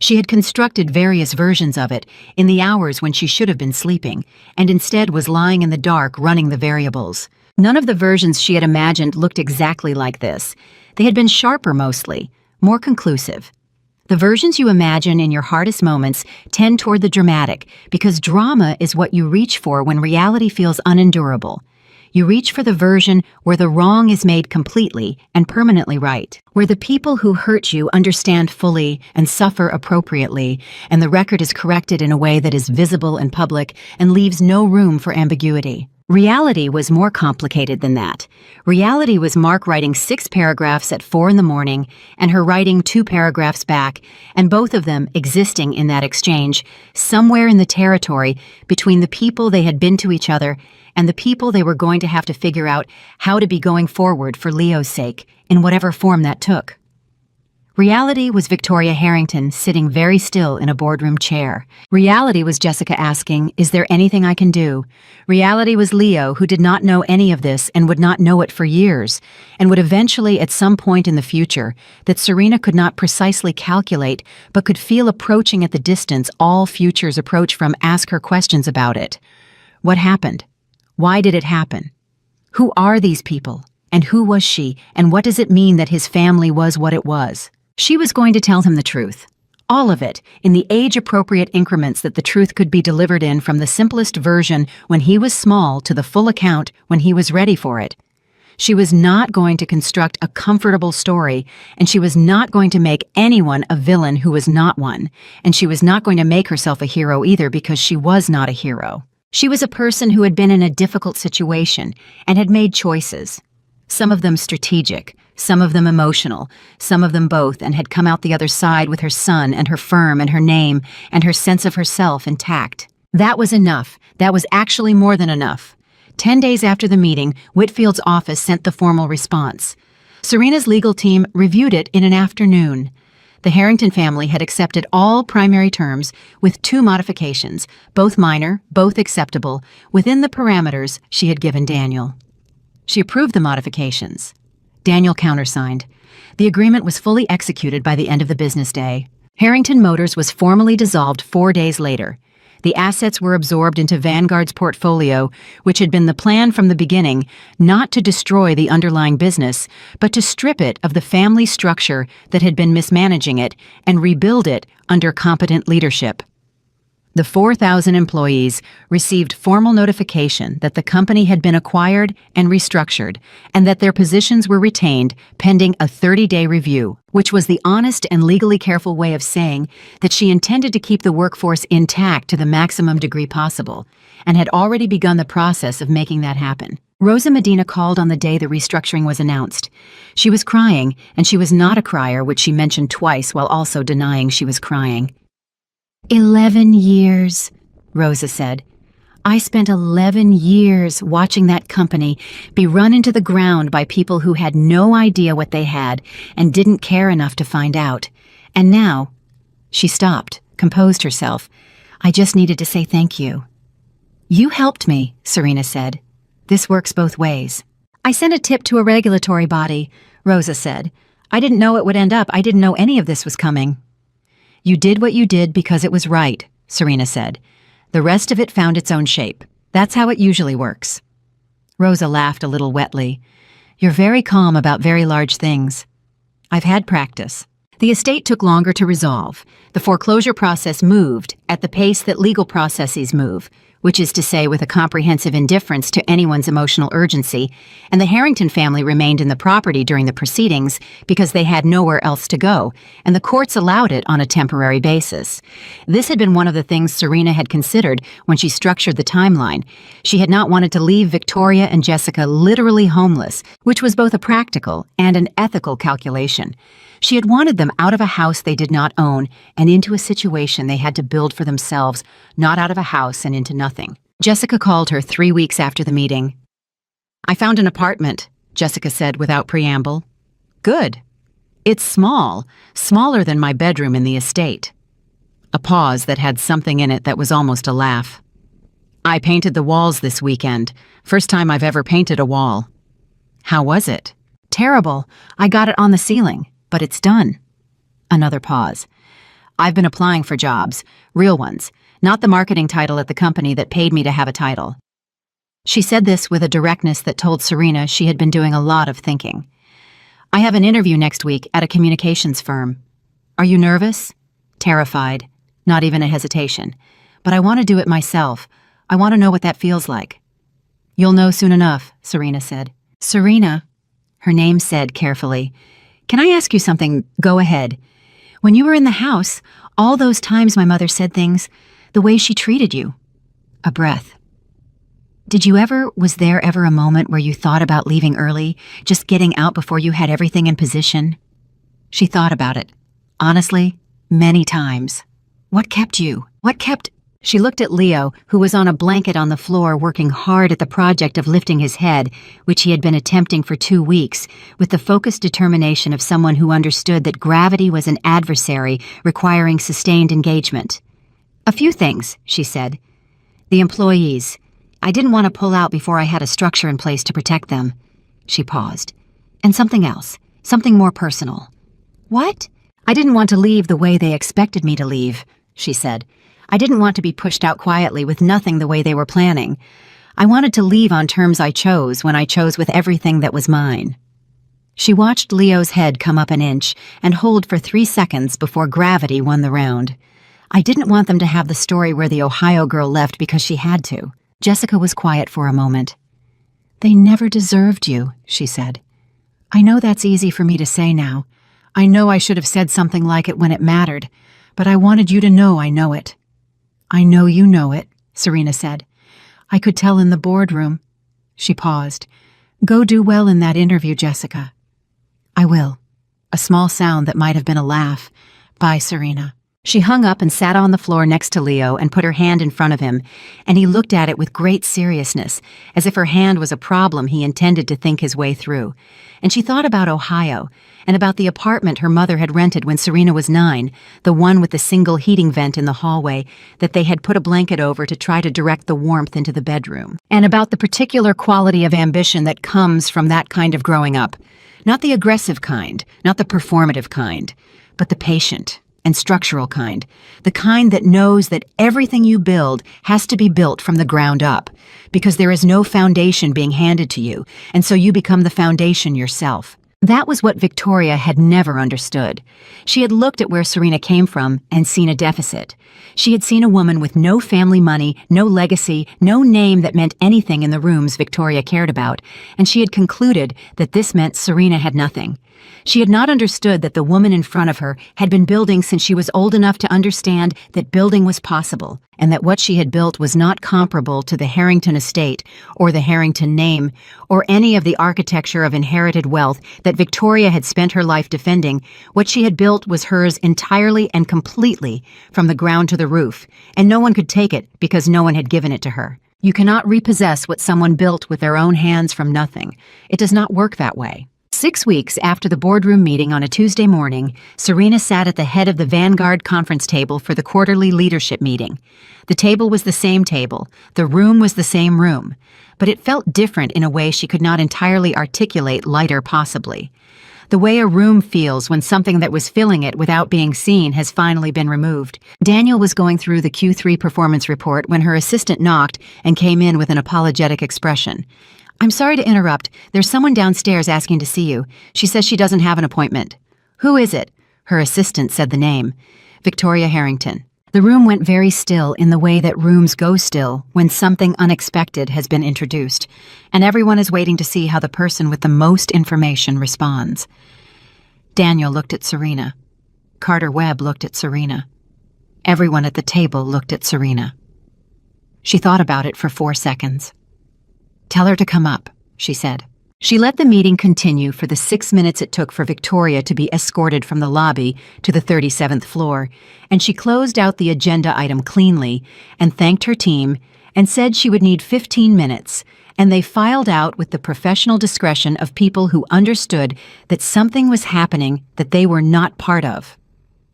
Speaker 1: She had constructed various versions of it in the hours when she should have been sleeping and instead was lying in the dark running the variables. None of the versions she had imagined looked exactly like this. They had been sharper mostly, more conclusive. The versions you imagine in your hardest moments tend toward the dramatic because drama is what you reach for when reality feels unendurable. You reach for the version where the wrong is made completely and permanently right, where the people who hurt you understand fully and suffer appropriately, and the record is corrected in a way that is visible and public and leaves no room for ambiguity. Reality was more complicated than that. Reality was Mark writing 6 paragraphs at 4 in the morning and her writing 2 paragraphs back, and both of them existing in that exchange, somewhere in the territory between the people they had been to each other and the people they were going to have to figure out how to be going forward for Leo's sake, in whatever form that took. Reality was Victoria Harrington sitting very still in a boardroom chair. Reality was Jessica asking, "Is there anything I can do?" Reality was Leo, who did not know any of this and would not know it for years, and would eventually at some point in the future, that Serena could not precisely calculate, but could feel approaching at the distance all futures approach from, ask her questions about it. What happened? Why did it happen? Who are these people? And who was she? And what does it mean that his family was what it was? She was going to tell him the truth. All of it, in the age-appropriate increments that the truth could be delivered in, from the simplest version when he was small to the full account when he was ready for it. She was not going to construct a comfortable story, and she was not going to make anyone a villain who was not one, and she was not going to make herself a hero either because she was not a hero. She was a person who had been in a difficult situation and had made choices. Some of them strategic, some of them emotional, some of them both, and had come out the other side with her son and her firm and her name and her sense of herself intact. That was enough. That was actually more than enough. 10 days after the meeting, Whitfield's office sent the formal response. Serena's legal team reviewed it in an afternoon. The Harrington family had accepted all primary terms with 2 modifications, both minor, both acceptable, within the parameters she had given Daniel. She approved the modifications. Daniel countersigned. The agreement was fully executed by the end of the business day. Harrington Motors was formally dissolved 4 days later. The assets were absorbed into Vanguard's portfolio, which had been the plan from the beginning, not to destroy the underlying business, but to strip it of the family structure that had been mismanaging it and rebuild it under competent leadership. The 4,000 employees received formal notification that the company had been acquired and restructured, and that their positions were retained pending a 30-day review, which was the honest and legally careful way of saying that she intended to keep the workforce intact to the maximum degree possible, and had already begun the process of making that happen. Rosa Medina called on the day the restructuring was announced. She was crying, and she was not a crier, which she mentioned twice while also denying she was crying. 11 years, Rosa said. I spent 11 years watching that company be run into the ground by people who had no idea what they had and didn't care enough to find out. And now, she stopped, composed herself. I just needed to say thank you. You helped me, Serena said. This works both ways. I sent a tip to a regulatory body, Rosa said. I didn't know it would end up. I didn't know any of this was coming. You did what you did because it was right, Serena said. The rest of it found its own shape. That's how it usually works. Rosa laughed a little wetly. You're very calm about very large things. I've had practice. The estate took longer to resolve. The foreclosure process moved at the pace that legal processes move, which is to say with a comprehensive indifference to anyone's emotional urgency, and the Harrington family remained in the property during the proceedings because they had nowhere else to go, and the courts allowed it on a temporary basis. This had been one of the things Serena had considered when she structured the timeline. She had not wanted to leave Victoria and Jessica literally homeless, which was both a practical and an ethical calculation. She had wanted them out of a house they did not own and into a situation they had to build for themselves, not out of a house and into nothing. Jessica called her 3 weeks after the meeting. "I found an apartment," Jessica said without preamble. "Good. It's small, smaller than my bedroom in the estate." A pause that had something in it that was almost a laugh. "I painted the walls this weekend. First time I've ever painted a wall." "How was it?" "Terrible. I got it on the ceiling. But it's done." Another pause. "I've been applying for jobs, real ones, not the marketing title at the company that paid me to have a title." She said this with a directness that told Serena she had been doing a lot of thinking. "I have an interview next week at a communications firm." "Are you nervous?" "Terrified. Not even a hesitation. But I want to do it myself. I want to know what that feels like." "You'll know soon enough," Serena said. "Serena," her name said carefully, "can I ask you something? Go ahead. When you were in the house, all those times my mother said things, the way she treated you." A breath. Was there ever a moment where you thought about leaving early, just getting out before you had everything in position? She thought about it. Honestly, many times. What kept you? She looked at Leo, who was on a blanket on the floor working hard at the project of lifting his head, which he had been attempting for 2 weeks, with the focused determination of someone who understood that gravity was an adversary requiring sustained engagement. "A few things," she said. "The employees. I didn't want to pull out before I had a structure in place to protect them." She paused. "And something else, something more personal." "What?" "I didn't want to leave the way they expected me to leave," she said. "I didn't want to be pushed out quietly with nothing the way they were planning. I wanted to leave on terms I chose when I chose with everything that was mine." She watched Leo's head come up an inch and hold for 3 seconds before gravity won the round. "I didn't want them to have the story where the Ohio girl left because she had to." Jessica was quiet for a moment. "They never deserved you," she said. "I know that's easy for me to say now. I know I should have said something like it when it mattered, but I wanted you to know I know it." "I know you know it," Serena said. "I could tell in the boardroom." She paused. "Go do well in that interview, Jessica." "I will." A small sound that might have been a laugh. "Bye, Serena." She hung up and sat on the floor next to Leo and put her hand in front of him, and he looked at it with great seriousness, as if her hand was a problem he intended to think his way through. And she thought about Ohio, and about the apartment her mother had rented when Serena was 9, the one with the single heating vent in the hallway that they had put a blanket over to try to direct the warmth into the bedroom, and about the particular quality of ambition that comes from that kind of growing up. Not the aggressive kind, not the performative kind, but the patient and structural kind, the kind that knows that everything you build has to be built from the ground up, because there is no foundation being handed to you, and so you become the foundation yourself. That was what Victoria had never understood. She had looked at where Serena came from and seen a deficit. She had seen a woman with no family money, no legacy, no name that meant anything in the rooms Victoria cared about, and she had concluded that this meant Serena had nothing. She had not understood that the woman in front of her had been building since she was old enough to understand that building was possible, and that what she had built was not comparable to the Harrington estate, or the Harrington name, or any of the architecture of inherited wealth that Victoria had spent her life defending. What she had built was hers entirely and completely, from the ground to the roof, and no one could take it because no one had given it to her. You cannot repossess what someone built with their own hands from nothing. It does not work that way. 6 weeks after the boardroom meeting on a Tuesday morning, Serena sat at the head of the Vanguard conference table for the quarterly leadership meeting. The table was the same table, the room was the same room, but it felt different in a way she could not entirely articulate, lighter possibly. The way a room feels when something that was filling it without being seen has finally been removed. Daniel was going through the Q3 performance report when her assistant knocked and came in with an apologetic expression. "I'm sorry to interrupt. There's someone downstairs asking to see you. She says she doesn't have an appointment." "Who is it?" Her assistant said the name. "Victoria Harrington." The room went very still in the way that rooms go still when something unexpected has been introduced, and everyone is waiting to see how the person with the most information responds. Daniel looked at Serena. Carter Webb looked at Serena. Everyone at the table looked at Serena. She thought about it for 4 seconds. "Tell her to come up," she said. She let the meeting continue for the 6 minutes it took for Victoria to be escorted from the lobby to the 37th floor, and she closed out the agenda item cleanly and thanked her team and said she would need 15 minutes, and they filed out with the professional discretion of people who understood that something was happening that they were not part of.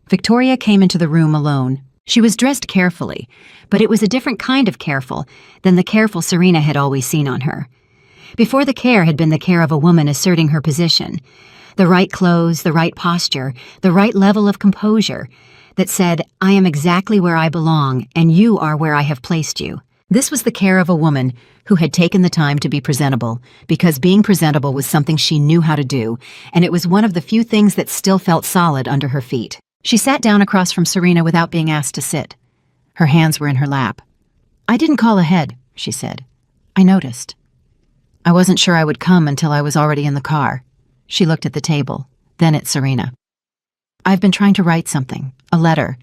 Speaker 1: Victoria came into the room alone. She was dressed carefully, but it was a different kind of careful than the careful Serena had always seen on her. Before, the care had been the care of a woman asserting her position. The right clothes, the right posture, the right level of composure that said, "I am exactly where I belong, and you are where I have placed you." This was the care of a woman who had taken the time to be presentable, because being presentable was something she knew how to do, and it was one of the few things that still felt solid under her feet. She sat down across from Serena without being asked to sit. Her hands were in her lap. "I didn't call ahead," she said. "I noticed. I wasn't sure I would come until I was already in the car." She looked at the table, then at Serena. "I've been trying to write something, a letter.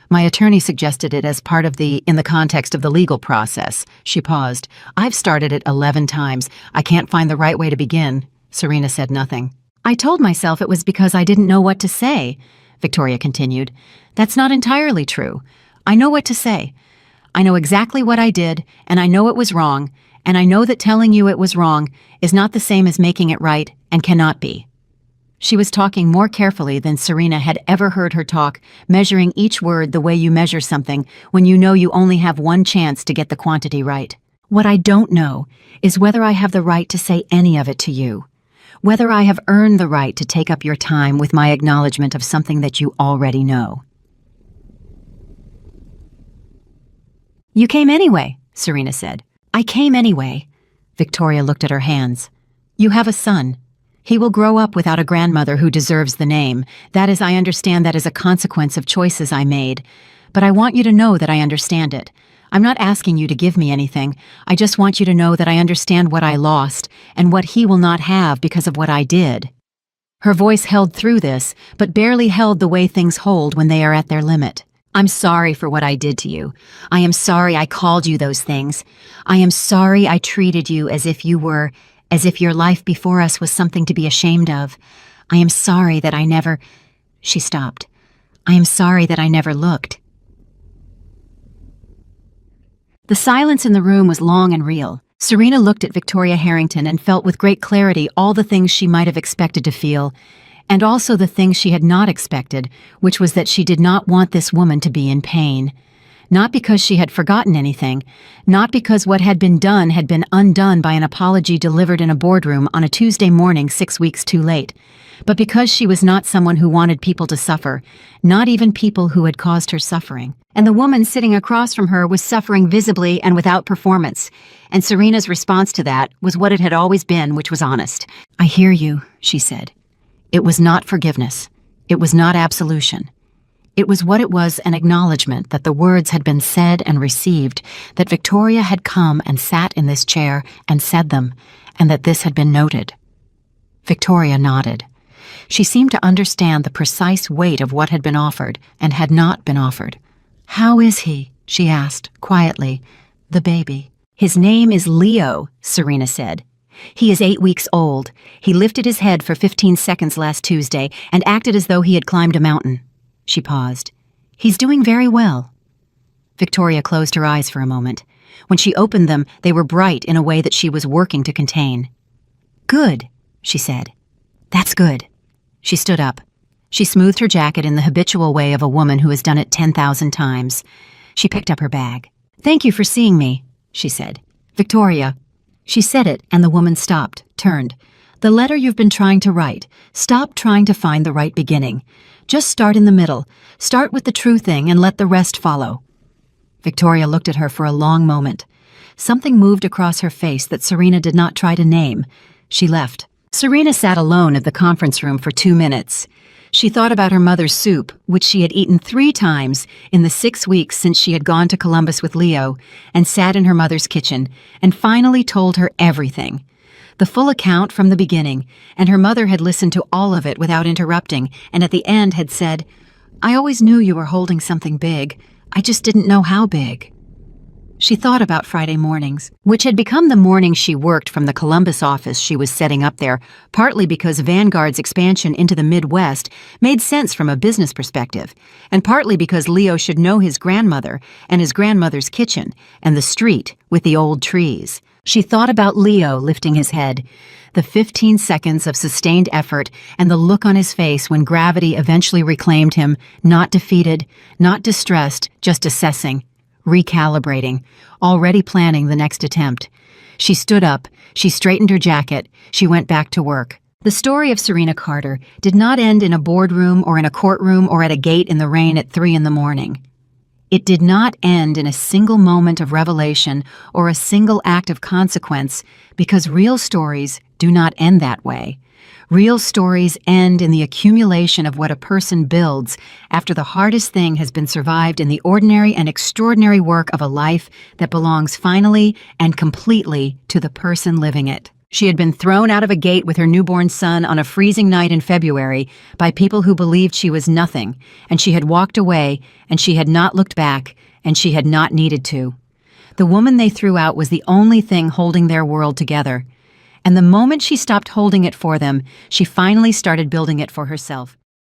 Speaker 1: My attorney suggested it as part of in the context of the legal process." She paused. "I've started it 11 times. I can't find the right way to begin." Serena said nothing. "I told myself it was because I didn't know what to say," Victoria continued. "That's not entirely true. I know what to say. I know exactly what I did, and I know it was wrong, and I know that telling you it was wrong is not the same as making it right and cannot be." She was talking more carefully than Serena had ever heard her talk, measuring each word the way you measure something when you know you only have one chance to get the quantity right. "What I don't know is whether I have the right to say any of it to you. Whether I have earned the right to take up your time with my acknowledgement of something that you already know." "You came anyway," Serena said. "I came anyway." Victoria looked at her hands. "You have a son. He will grow up without a grandmother who deserves the name. That is, I understand that is a consequence of choices I made. But I want you to know that I understand it. I'm not asking you to give me anything. I just want you to know that I understand what I lost and what he will not have because of what I did." Her voice held through this, but barely held the way things hold when they are at their limit. "I'm sorry for what I did to you. I am sorry I called you those things. I am sorry I treated you as if your life before us was something to be ashamed of. I am sorry that I never—" She stopped. "I am sorry that I never looked." The silence in the room was long and real. Serena looked at Victoria Harrington and felt with great clarity all the things she might have expected to feel, and also the things she had not expected, which was that she did not want this woman to be in pain. Not because she had forgotten anything, not because what had been undone by an apology delivered in a boardroom on a Tuesday morning 6 weeks too late, but because she was not someone who wanted people to suffer, not even people who had caused her suffering. And the woman sitting across from her was suffering visibly and without performance, and Serena's response to that was what it had always been, which was honest. "I hear you," she said. It was not forgiveness. It was not absolution. It was what it was, an acknowledgement that the words had been said and received, that Victoria had come and sat in this chair and said them, and that this had been noted. Victoria nodded. She seemed to understand the precise weight of what had been offered and had not been offered. "How is he?" she asked, quietly. "The baby." "His name is Leo," Serena said. "He is 8 weeks old. He lifted his head for 15 seconds last Tuesday and acted as though he had climbed a mountain." She paused. "He's doing very well." Victoria closed her eyes for a moment. When she opened them, they were bright in a way that she was working to contain. "Good," she said. "That's good." She stood up. She smoothed her jacket in the habitual way of a woman who has done it 10,000 times. She picked up her bag. "Thank you for seeing me," she said. "Victoria." She said it, and the woman stopped, turned. "The letter you've been trying to write. Stop trying to find the right beginning. Just start in the middle. Start with the true thing and let the rest follow." Victoria looked at her for a long moment. Something moved across her face that Serena did not try to name. She left. Serena sat alone at the conference room for 2 minutes. She thought about her mother's soup, which she had eaten 3 times in the 6 weeks since she had gone to Columbus with Leo, and sat in her mother's kitchen, and finally told her everything. The full account from the beginning, and her mother had listened to all of it without interrupting, and at the end had said, "I always knew you were holding something big. I just didn't know how big." She thought about Friday mornings, which had become the morning she worked from the Columbus office she was setting up there, partly because Vanguard's expansion into the Midwest made sense from a business perspective, and partly because Leo should know his grandmother and his grandmother's kitchen and the street with the old trees. She thought about Leo lifting his head, the 15 seconds of sustained effort, and the look on his face when gravity eventually reclaimed him, not defeated, not distressed, just assessing, recalibrating, already planning the next attempt. She stood up, she straightened her jacket, she went back to work. The story of Serena Carter did not end in a boardroom or in a courtroom or at a gate in the rain at 3 a.m. It did not end in a single moment of revelation or a single act of consequence, because real stories do not end that way. Real stories end in the accumulation of what a person builds after the hardest thing has been survived in the ordinary and extraordinary work of a life that belongs finally and completely to the person living it. She had been thrown out of a gate with her newborn son on a freezing night in February by people who believed she was nothing, and she had walked away, and she had not looked back, and she had not needed to. The woman they threw out was the only thing holding their world together. And the moment she stopped holding it for them, she finally started building it for herself.